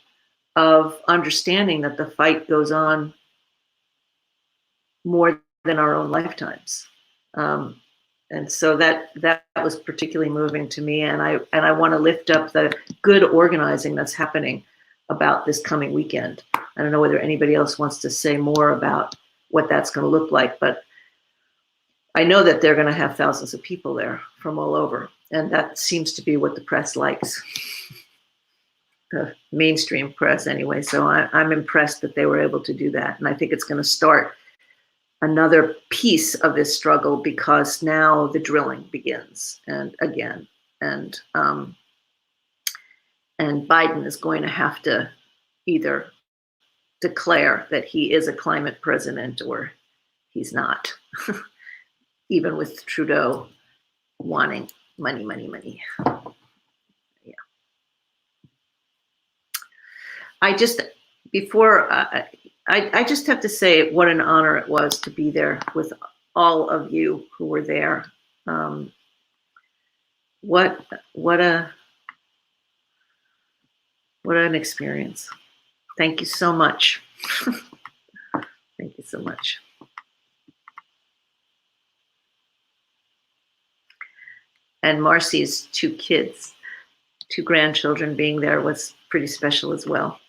of understanding that the fight goes on more than our own lifetimes. And so that was particularly moving to me. And I want to lift up the good organizing that's happening about this coming weekend. I don't know whether anybody else wants to say more about what that's going to look like, but I know that they're going to have thousands of people there from all over. And that seems to be what the press likes. The mainstream press anyway. So I'm impressed that they were able to do that. And I think it's going to start another piece of this struggle, because now the drilling begins and Biden is going to have to either declare that he is a climate president or he's not, even with Trudeau wanting money. Yeah. I just have to say what an honor it was to be there with all of you who were there. What an experience. Thank you so much. Thank you so much. And Marcy's two grandchildren being there was pretty special as well.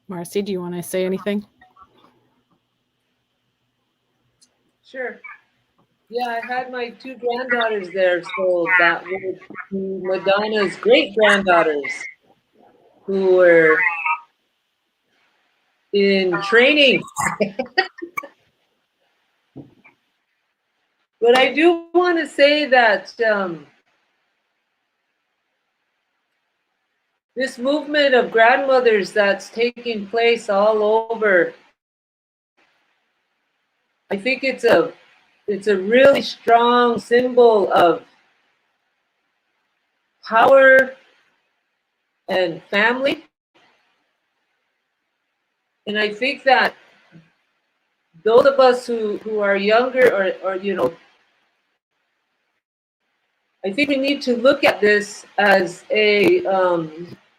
Marcy, do you want to say anything? Sure. Yeah, I had my two granddaughters there, so that were Madonna's great granddaughters who were in training. But I do want to say that this movement of grandmothers that's taking place all over, I think it's a really strong symbol of power and family. And I think that those of us who are younger or I think we need to look at this as a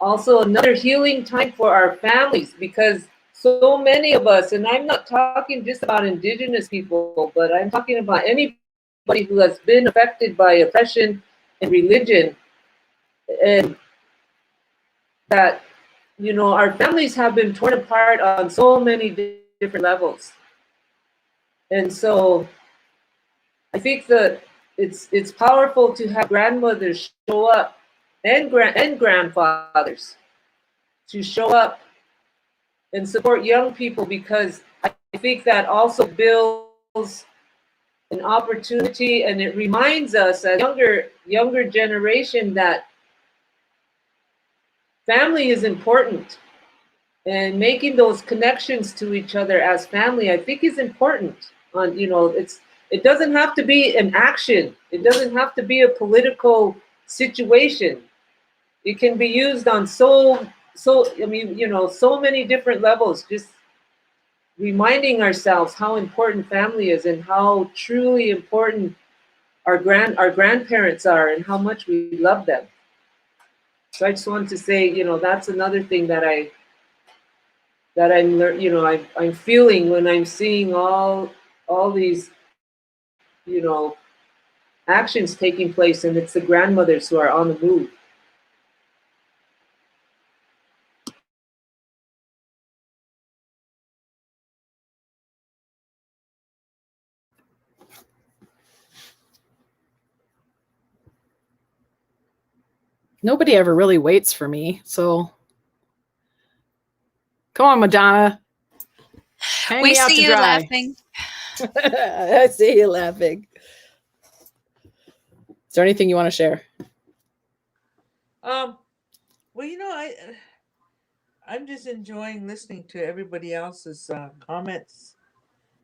also another healing time for our families, because so many of us, and I'm not talking just about indigenous people, but I'm talking about anybody who has been affected by oppression and religion, and that, you know, our families have been torn apart on so many different levels. And so I think that it's powerful to have grandmothers show up, and grandfathers to show up and support young people, because I think that also builds an opportunity, and it reminds us as younger generation that family is important, and making those connections to each other as family, I think, is important. On, you know, it doesn't have to be an action. It doesn't have to be a political situation. It can be used on I mean, you know, so many different levels. Just reminding ourselves how important family is, and how truly important our grandparents are, and how much we love them. So I just wanted to say, you know, that's another thing that you know, I'm feeling when I'm seeing all these, you know, actions taking place, and it's the grandmothers who are on the move. Nobody ever really waits for me. So come on, Madonna. Hang We me out see to you dry. laughing. I see you laughing. Is there anything you want to share? Well, you know, I'm just enjoying listening to everybody else's comments,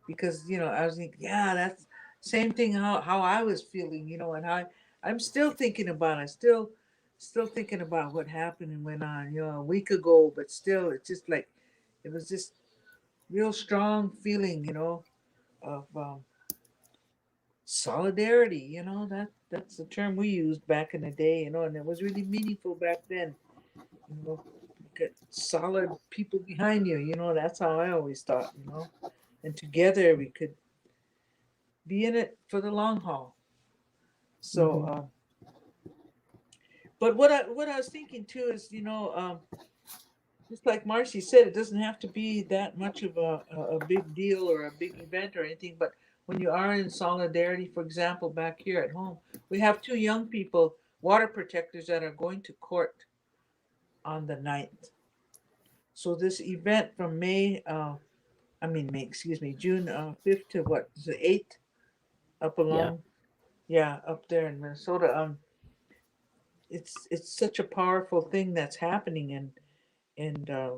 because you know I was thinking, yeah, that's same thing how I was feeling, you know, and how I'm still thinking about it, still thinking about what happened and went on, you know, a week ago, but still, it's just like it was just real strong feeling, you know, of solidarity, you know, that's the term we used back in the day, you know, and it was really meaningful back then, you know, get solid people behind you, you know, that's how I always thought, you know, and together we could be in it for the long haul. So, Mhm. but what I was thinking too is, you know, just like Marcy said, it doesn't have to be that much of a big deal or a big event or anything. But when you are in solidarity, for example, back here at home, we have two young people, water protectors, that are going to court on the 9th. So this event from May, excuse me, June 5th to what is it, 8th, up Yeah. along, yeah, up there in Minnesota. It's such a powerful thing that's happening, and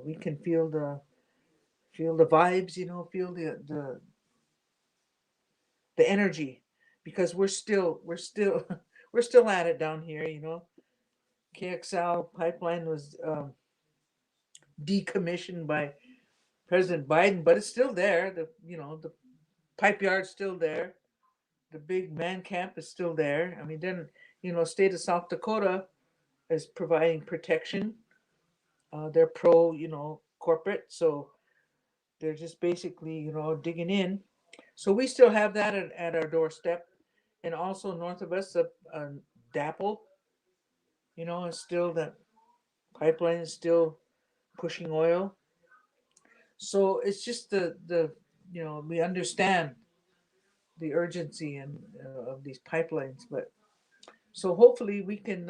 we can feel the vibes, you know, feel the energy, because we're still we're still at it down here, you know. KXL pipeline was decommissioned by President Biden, but it's still there. The, you know, the pipe yard's still there. The big man camp is still there. I mean, then, you know, state of South Dakota is providing protection. They're pro, you know, corporate, so they're just basically, you know, digging in. So we still have that at our doorstep, and also north of us, DAPL, you know, is still that pipeline is still pushing oil. So it's just the you know, we understand the urgency and of these pipelines, but so hopefully we can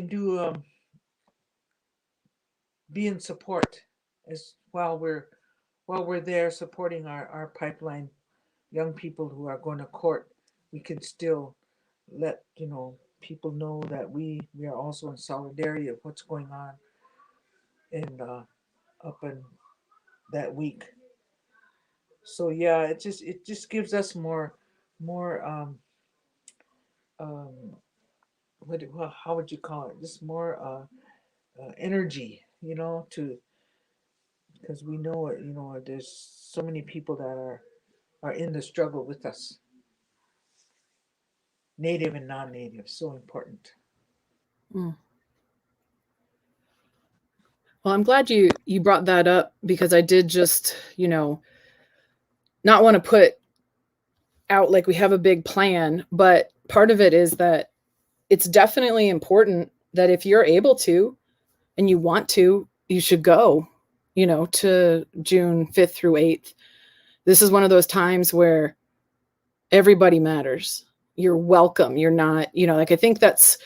do be in support as while we're there supporting our pipeline young people who are going to court. We can still let, you know, people know that we are also in solidarity of what's going on in up in that week. So yeah, it just gives us more um well, how would you call it, just more energy, you know, to, because we know it, you know, there's so many people that are in the struggle with us. native and non-native. So important. Well, I'm glad you brought that up, because I did just, not want to put out like we have a big plan, but part of it is that it's definitely important that if you're able to and you want to, you should go, to June 5th through 8th. This is one of those times where everybody matters. You're welcome. You're not, like, I think that's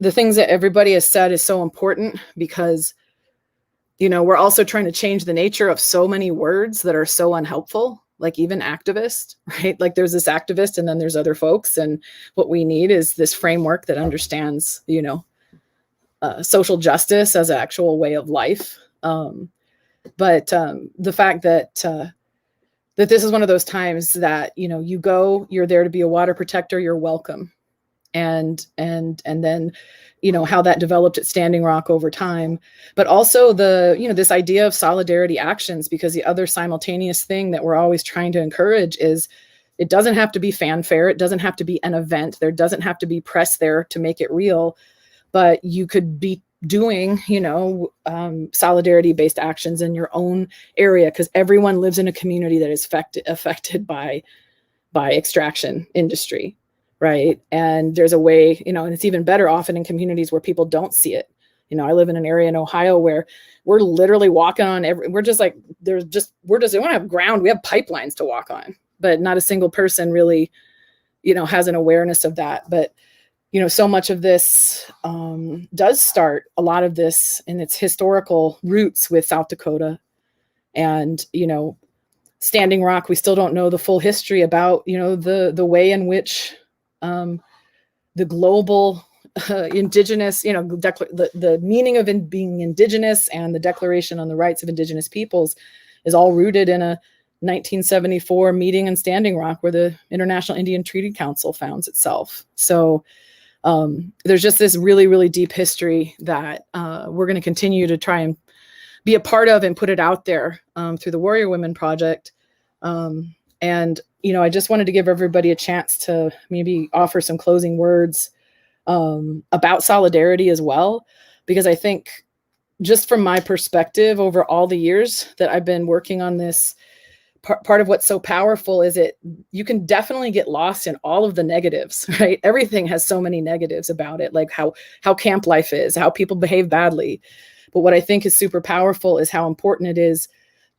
the things that everybody has said is so important, because, we're also trying to change the nature of so many words that are so unhelpful, like even activist, right? Like there's this activist and then there's other folks. And what we need is this framework that understands, social justice as an actual way of life. But the fact that this is one of those times that, you go, you're there to be a water protector, you're welcome. And then, how that developed at Standing Rock over time, but also this idea of solidarity actions, because the other simultaneous thing that we're always trying to encourage is it doesn't have to be fanfare. It doesn't have to be an event. There doesn't have to be press there to make it real, but you could be doing, solidarity-based actions in your own area, because everyone lives in a community that is affected by extraction industry, right? And there's a way, and it's even better often in communities where people don't see it. I live in an area in Ohio where we're literally walking on we don't have ground, we have pipelines to walk on, but not a single person really, has an awareness of that. But so much of this does start, a lot of this in its historical roots with South Dakota. And, Standing Rock, we still don't know the full history about, the way in which the global indigenous, the meaning of being indigenous and the Declaration on the Rights of Indigenous Peoples is all rooted in a 1974 meeting in Standing Rock where the International Indian Treaty Council founds itself. So there's just this really, really deep history that we're going to continue to try and be a part of and put it out there through the Warrior Women Project. And, I just wanted to give everybody a chance to maybe offer some closing words about solidarity as well, because I think just from my perspective over all the years that I've been working on this, part of what's so powerful is you can definitely get lost in all of the negatives, right? Everything has so many negatives about it, like how camp life is, how people behave badly. But what I think is super powerful is how important it is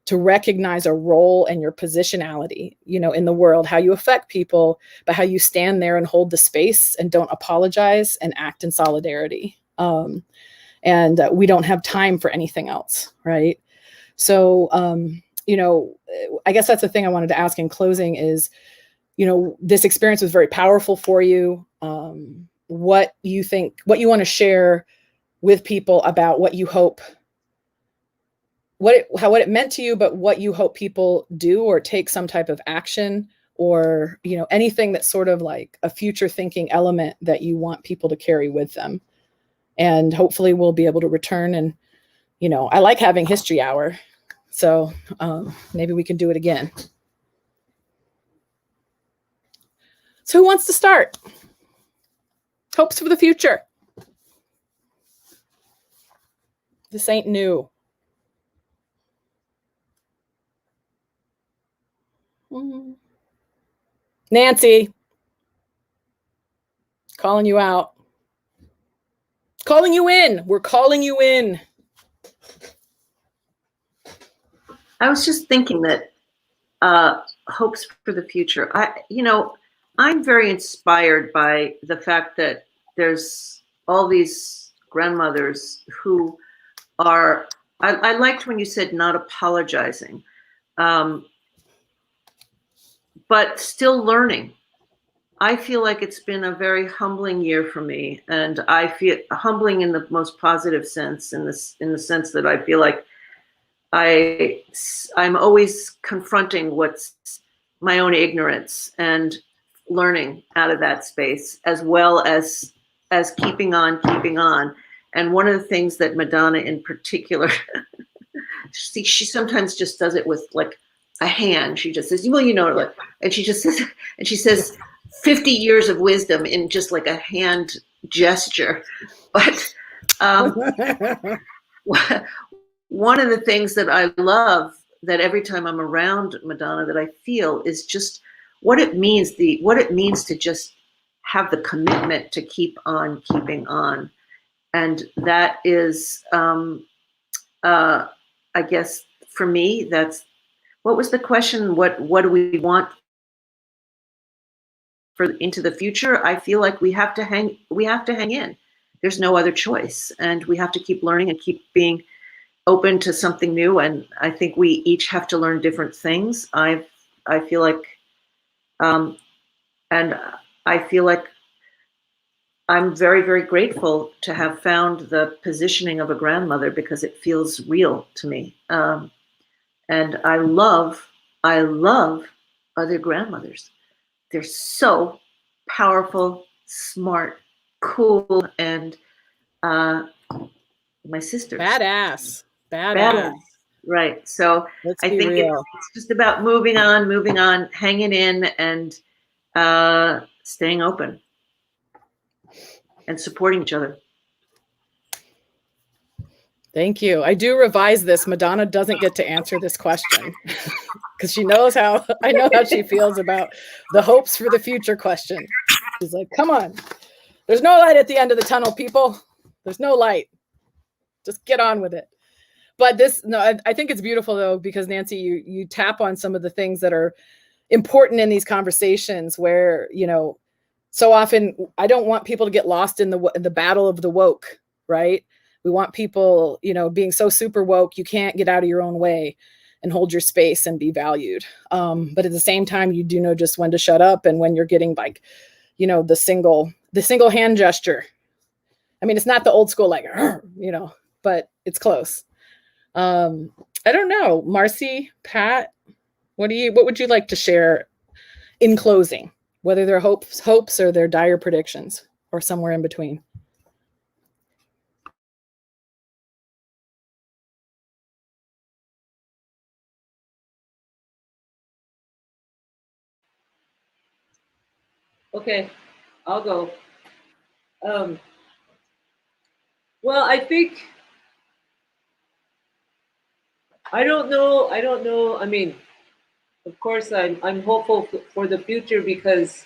to recognize a role and your positionality, in the world, how you affect people, but how you stand there and hold the space and don't apologize and act in solidarity. And we don't have time for anything else, right? So, I guess that's the thing I wanted to ask in closing is, this experience was very powerful for you. What you want to share with people about what you hope, what it meant to you, but what you hope people do or take some type of action, or, anything that's sort of like a future thinking element that you want people to carry with them. And hopefully we'll be able to return. And, I like having history hour. So maybe we can do it again. So who wants to start? Hopes for the future. This ain't new. Nancy, calling you out. Calling you in. We're calling you in. I was just thinking that hopes for the future. I'm very inspired by the fact that there's all these grandmothers who are, I liked when you said not apologizing, but still learning. I feel like it's been a very humbling year for me, and I feel humbling in the most positive sense, in the sense that I feel like I'm always confronting what's my own ignorance and learning out of that space, as well as keeping on. And one of the things that Madonna in particular, she sometimes just does it with like a hand. She just says, well, like, and she just says, and she says, 50 years of wisdom in just like a hand gesture. But one of the things that I love, that every time I'm around Madonna, that I feel is just what it means to just have the commitment to keep on keeping on. And that is, I guess for me, that's, what was the question? What do we want for into the future? I feel like we have to hang in. There's no other choice. And we have to keep learning and keep being open to something new. And I think we each have to learn different things. I feel like, and I feel like I'm very, very grateful to have found the positioning of a grandmother, because it feels real to me. And I love other grandmothers. They're so powerful, smart, cool, and my sisters. Badass. Right. So I think it's just about moving on, hanging in, and staying open and supporting each other. Thank you. I do revise this. Madonna doesn't get to answer this question because she knows I know how she feels about the hopes for the future question. She's like, come on. There's no light at the end of the tunnel, people. There's no light. Just get on with it. But I think it's beautiful though, because Nancy, you tap on some of the things that are important in these conversations where, so often I don't want people to get lost in the battle of the woke, right? We want people, being so super woke, you can't get out of your own way and hold your space and be valued. But at the same time, you do know just when to shut up and when you're getting like, the single hand gesture. I mean, it's not the old school, like, but it's close. I don't know, Marcy, Pat, what would you like to share in closing, whether they're hopes or they're dire predictions or somewhere in between? Okay, I'll go. Well, I think, I don't know. I mean, of course, I'm hopeful for the future, because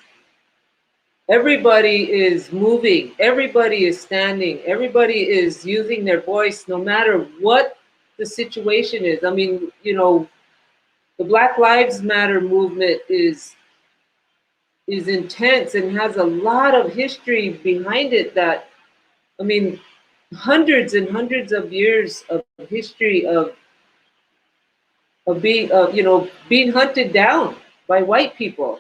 everybody is moving, everybody is standing, everybody is using their voice, no matter what the situation is. I mean, the Black Lives Matter movement is intense and has a lot of history behind it. That, I mean, hundreds and hundreds of years of history of being being hunted down by white people,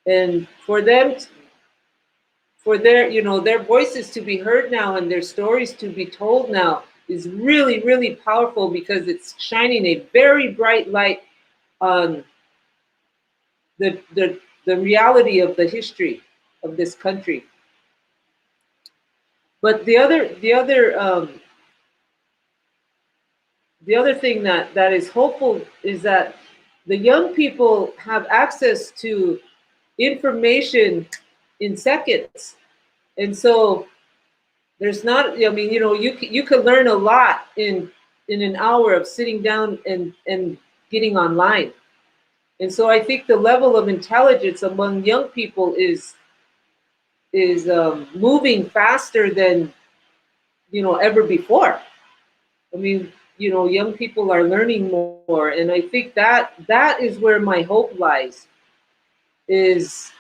and for them, for their voices to be heard now and their stories to be told now is really, really powerful, because it's shining a very bright light on the reality of the history of this country. But the other thing that is hopeful is that the young people have access to information in seconds, and so there's not. I mean, you could learn a lot in an hour of sitting down and getting online, and so I think the level of intelligence among young people is moving faster than ever before. I mean, young people are learning more, and I think that is where my hope lies, is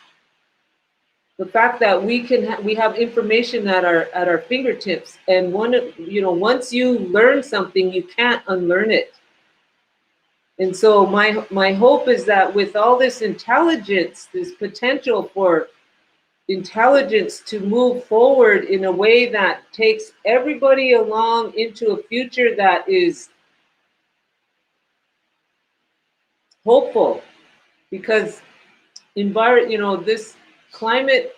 the fact that we have information at our fingertips, and once you learn something, you can't unlearn it. And so my hope is that with all this intelligence, this potential for intelligence to move forward in a way that takes everybody along into a future that is hopeful, because this climate,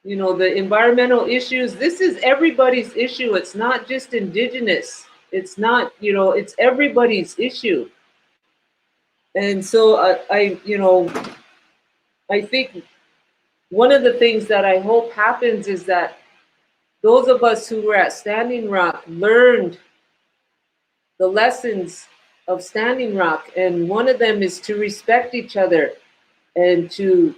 the environmental issues, this is everybody's issue. It's not just indigenous. It's not, it's everybody's issue. And so I think one of the things that I hope happens is that those of us who were at Standing Rock learned the lessons of Standing Rock, and one of them is to respect each other and to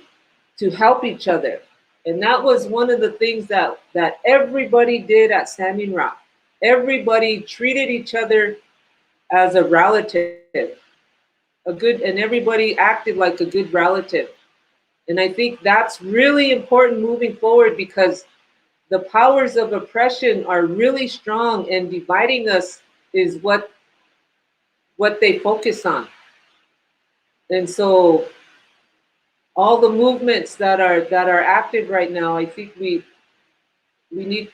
help each other. And that was one of the things that everybody did at Standing Rock. Everybody treated each other as a relative, and everybody acted like a good relative. And I think that's really important moving forward, because the powers of oppression are really strong, and dividing us is what they focus on. And so all the movements that are active right now, I think we need,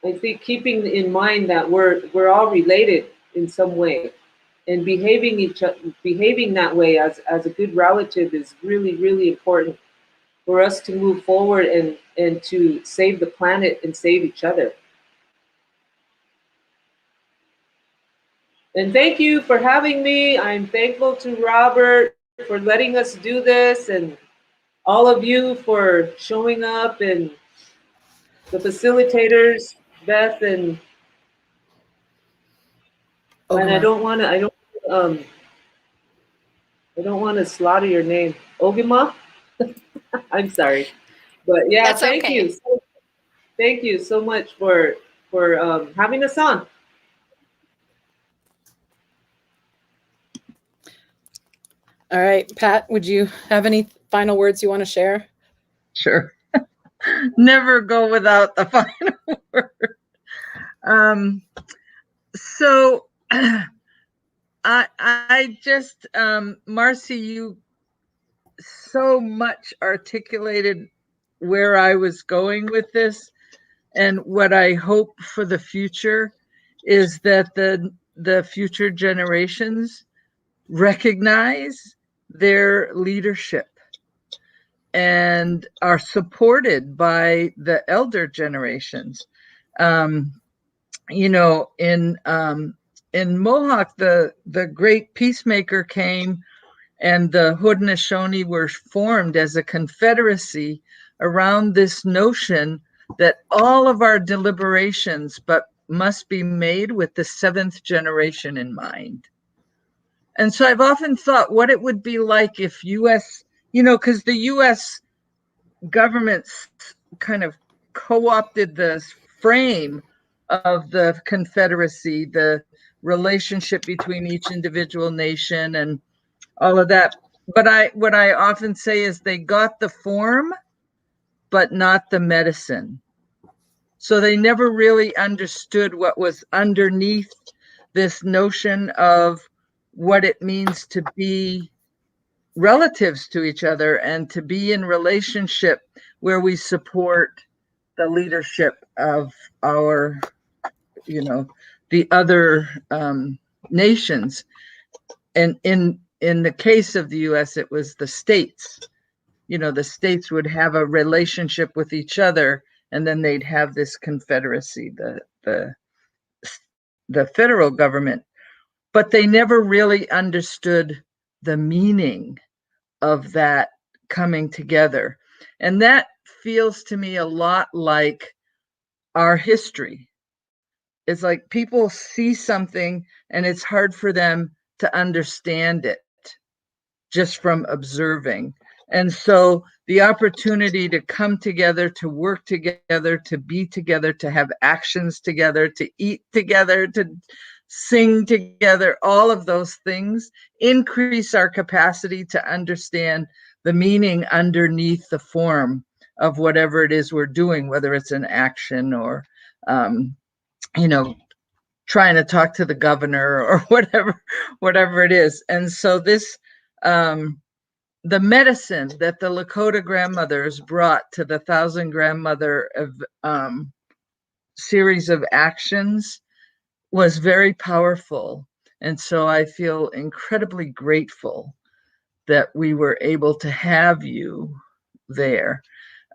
I think keeping in mind that we're all related in some way, and behaving that way as a good relative is really, really important for us to move forward and to save the planet and save each other. And thank you for having me. I'm thankful to Robert for letting us do this, and all of you for showing up, and the facilitators, Beth, and I don't want to slaughter your name, Ogima. I'm sorry, but yeah, That's thank okay. you. Thank you so much for having us on. All right, Pat, would you have any final words you want to share? Sure. Never go without the final word. So I just, Marcy, you so much articulated where I was going with this, and what I hope for the future is that the future generations recognize their leadership and are supported by the elder generations. You know, in Mohawk, the great peacemaker came, and the Haudenosaunee were formed as a confederacy around this notion that all of our deliberations must be made with the seventh generation in mind. And so I've often thought what it would be like if US, because the US government's kind of co-opted the frame of the confederacy, the relationship between each individual nation and all of that. But what I often say is they got the form, but not the medicine. So they never really understood what was underneath this notion of what it means to be relatives to each other and to be in relationship where we support the leadership of our, the other nations. And in the case of the US, it was the states. The states would have a relationship with each other, and then they'd have this confederacy, the federal government. But they never really understood the meaning of that coming together. And that feels to me a lot like our history. It's like people see something and it's hard for them to understand it just from observing. And so the opportunity to come together, to work together, to be together, to have actions together, to eat together, to sing together, all of those things increase our capacity to understand the meaning underneath the form of whatever it is we're doing, whether it's an action or, trying to talk to the governor or whatever it is. And so this, the medicine that the Lakota grandmothers brought to the 1,000 grandmother series of actions was very powerful. And so I feel incredibly grateful that we were able to have you there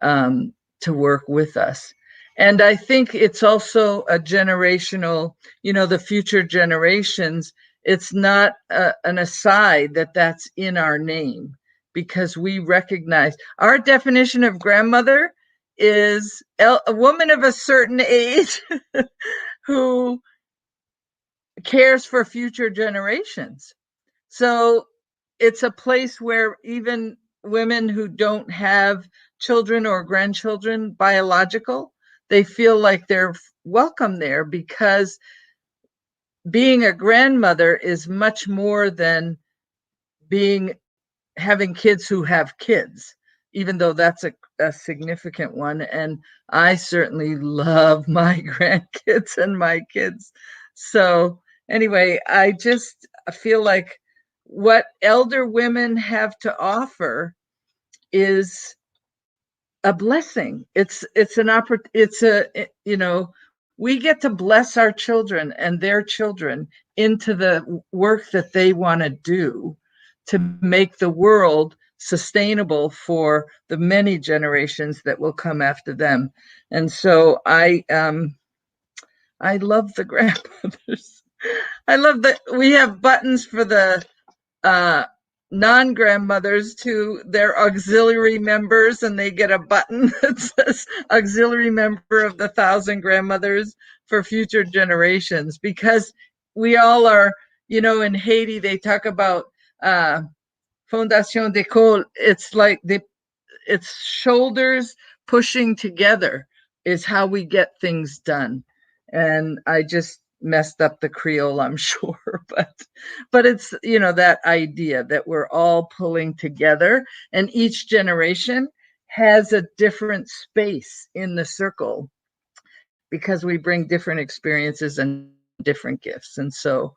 to work with us. And I think it's also a generational, the future generations, it's not an aside that that's in our name. because we recognize our definition of grandmother is a woman of a certain age who cares for future generations. So it's a place where even women who don't have children or grandchildren biological, they feel like they're welcome there, because being a grandmother is much more than having kids who have kids, even though that's a significant one. And I certainly love my grandkids and my kids. So anyway, I just feel like what elder women have to offer is a blessing. It's we get to bless our children and their children into the work that they want to do to make the world sustainable for the many generations that will come after them. And so I love the grandmothers. I love that we have buttons for the non-grandmothers to their auxiliary members, and they get a button that says auxiliary member of the 1,000 grandmothers for future generations, because we all are, in Haiti, they talk about Fondation d'École. It's like it's shoulders pushing together is how we get things done. And I just messed up the Creole, I'm sure, but it's, that idea that we're all pulling together, and each generation has a different space in the circle because we bring different experiences and different gifts. And so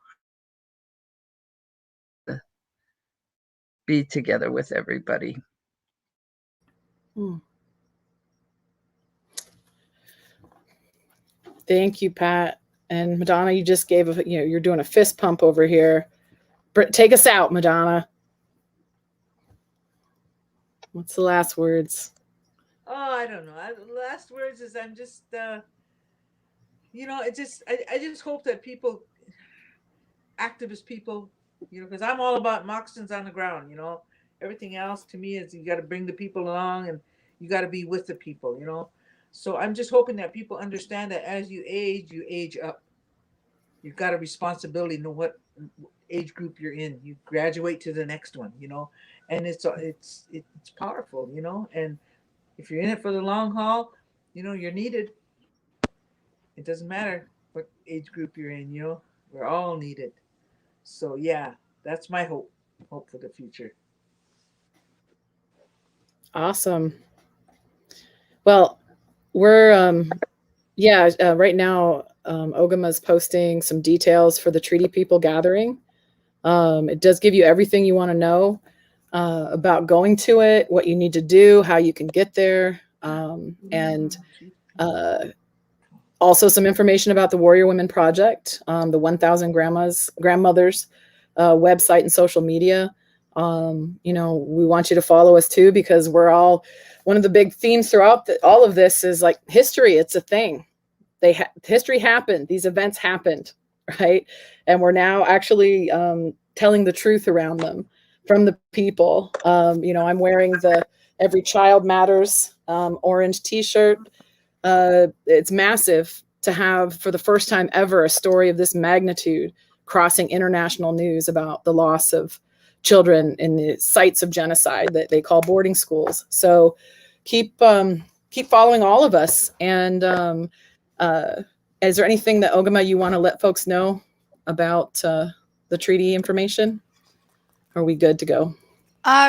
be together with everybody. Thank you, Pat. And Madonna, you just gave you're doing a fist pump over here. Take us out, Madonna. What's the last words? Oh, I don't know. Last words is I'm just, I just hope that people, activist people, because I'm all about moccasins on the ground, everything else to me is you got to bring the people along, and you got to be with the people. So I'm just hoping that people understand that as you age up. You've got a responsibility to know what age group you're in. You graduate to the next one, and it's powerful, and if you're in it for the long haul, you're needed. It doesn't matter what age group you're in, we're all needed. So yeah, that's my hope for the future. Awesome. Well, we're right now Ogama's posting some details for the Treaty People Gathering. It does give you everything you want to know about going to it, what you need to do, how you can get there, and also some information about the Warrior Women Project, the 1,000 grandmothers website and social media. We want you to follow us too, because we're all, one of the big themes throughout all of this is like history. It's a thing. History happened. These events happened, right? And we're now actually telling the truth around them from the people. I'm wearing the Every Child Matters orange t-shirt. It's massive to have, for the first time ever, a story of this magnitude crossing international news about the loss of children in the sites of genocide that they call boarding schools. So keep following all of us. And is there anything that, Ogama, you want to let folks know about the treaty information? Are we good to go?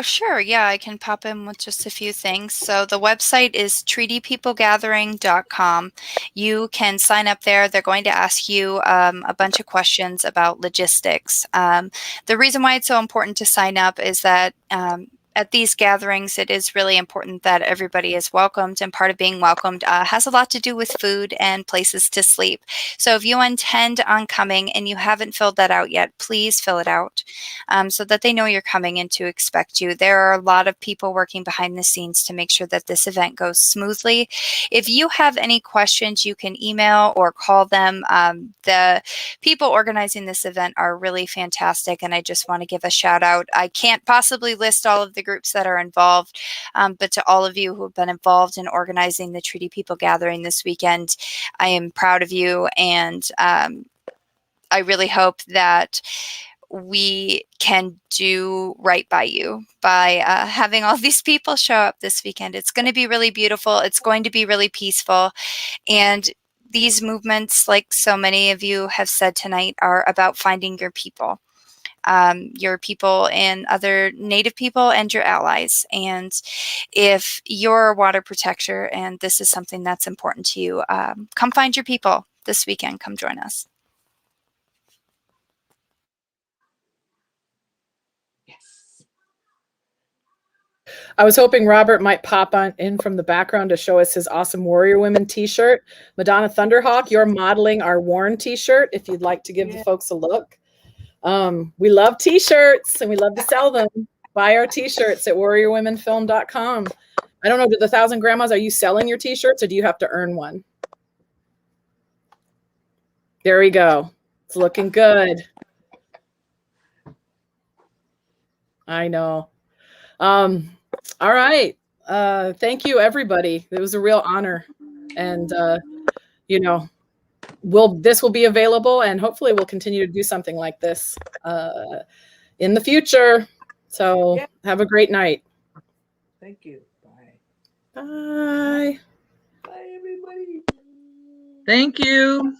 Sure. Yeah, I can pop in with just a few things. So the website is treatypeoplegathering.com. You can sign up there. They're going to ask you a bunch of questions about logistics. The reason why it's so important to sign up is that at these gatherings, it is really important that everybody is welcomed, and part of being welcomed has a lot to do with food and places to sleep. So if you intend on coming and you haven't filled that out yet, please fill it out so that they know you're coming and to expect you. There are a lot of people working behind the scenes to make sure that this event goes smoothly. If you have any questions, you can email or call them. The people organizing this event are really fantastic, and I just want to give a shout out. I can't possibly list all of the groups that are involved, but to all of you who have been involved in organizing the Treaty People Gathering this weekend, I am proud of you, and I really hope that we can do right by you by having all these people show up this weekend. It's going to be really beautiful. It's going to be really peaceful. And these movements, like so many of you have said tonight, are about finding your people and other Native people and your allies. And if you're a water protector and this is something that's important to you, come find your people this weekend. Come join us. I was hoping Robert might pop on in from the background to show us his awesome Warrior Women t-shirt. Madonna Thunderhawk, you're modeling our worn t-shirt if you'd like to give the folks a look. We love t-shirts and we love to sell them. Buy our t-shirts at warriorwomenfilm.com. I don't know, to the 1,000 Grandmas, are you selling your t-shirts or do you have to earn one? There we go. It's looking good. I know. All right. Thank you, everybody. It was a real honor. And, you know, this will be available and hopefully we'll continue to do something like this in the future. So have a great night. Thank you. Bye. Bye. Bye, everybody. Thank you.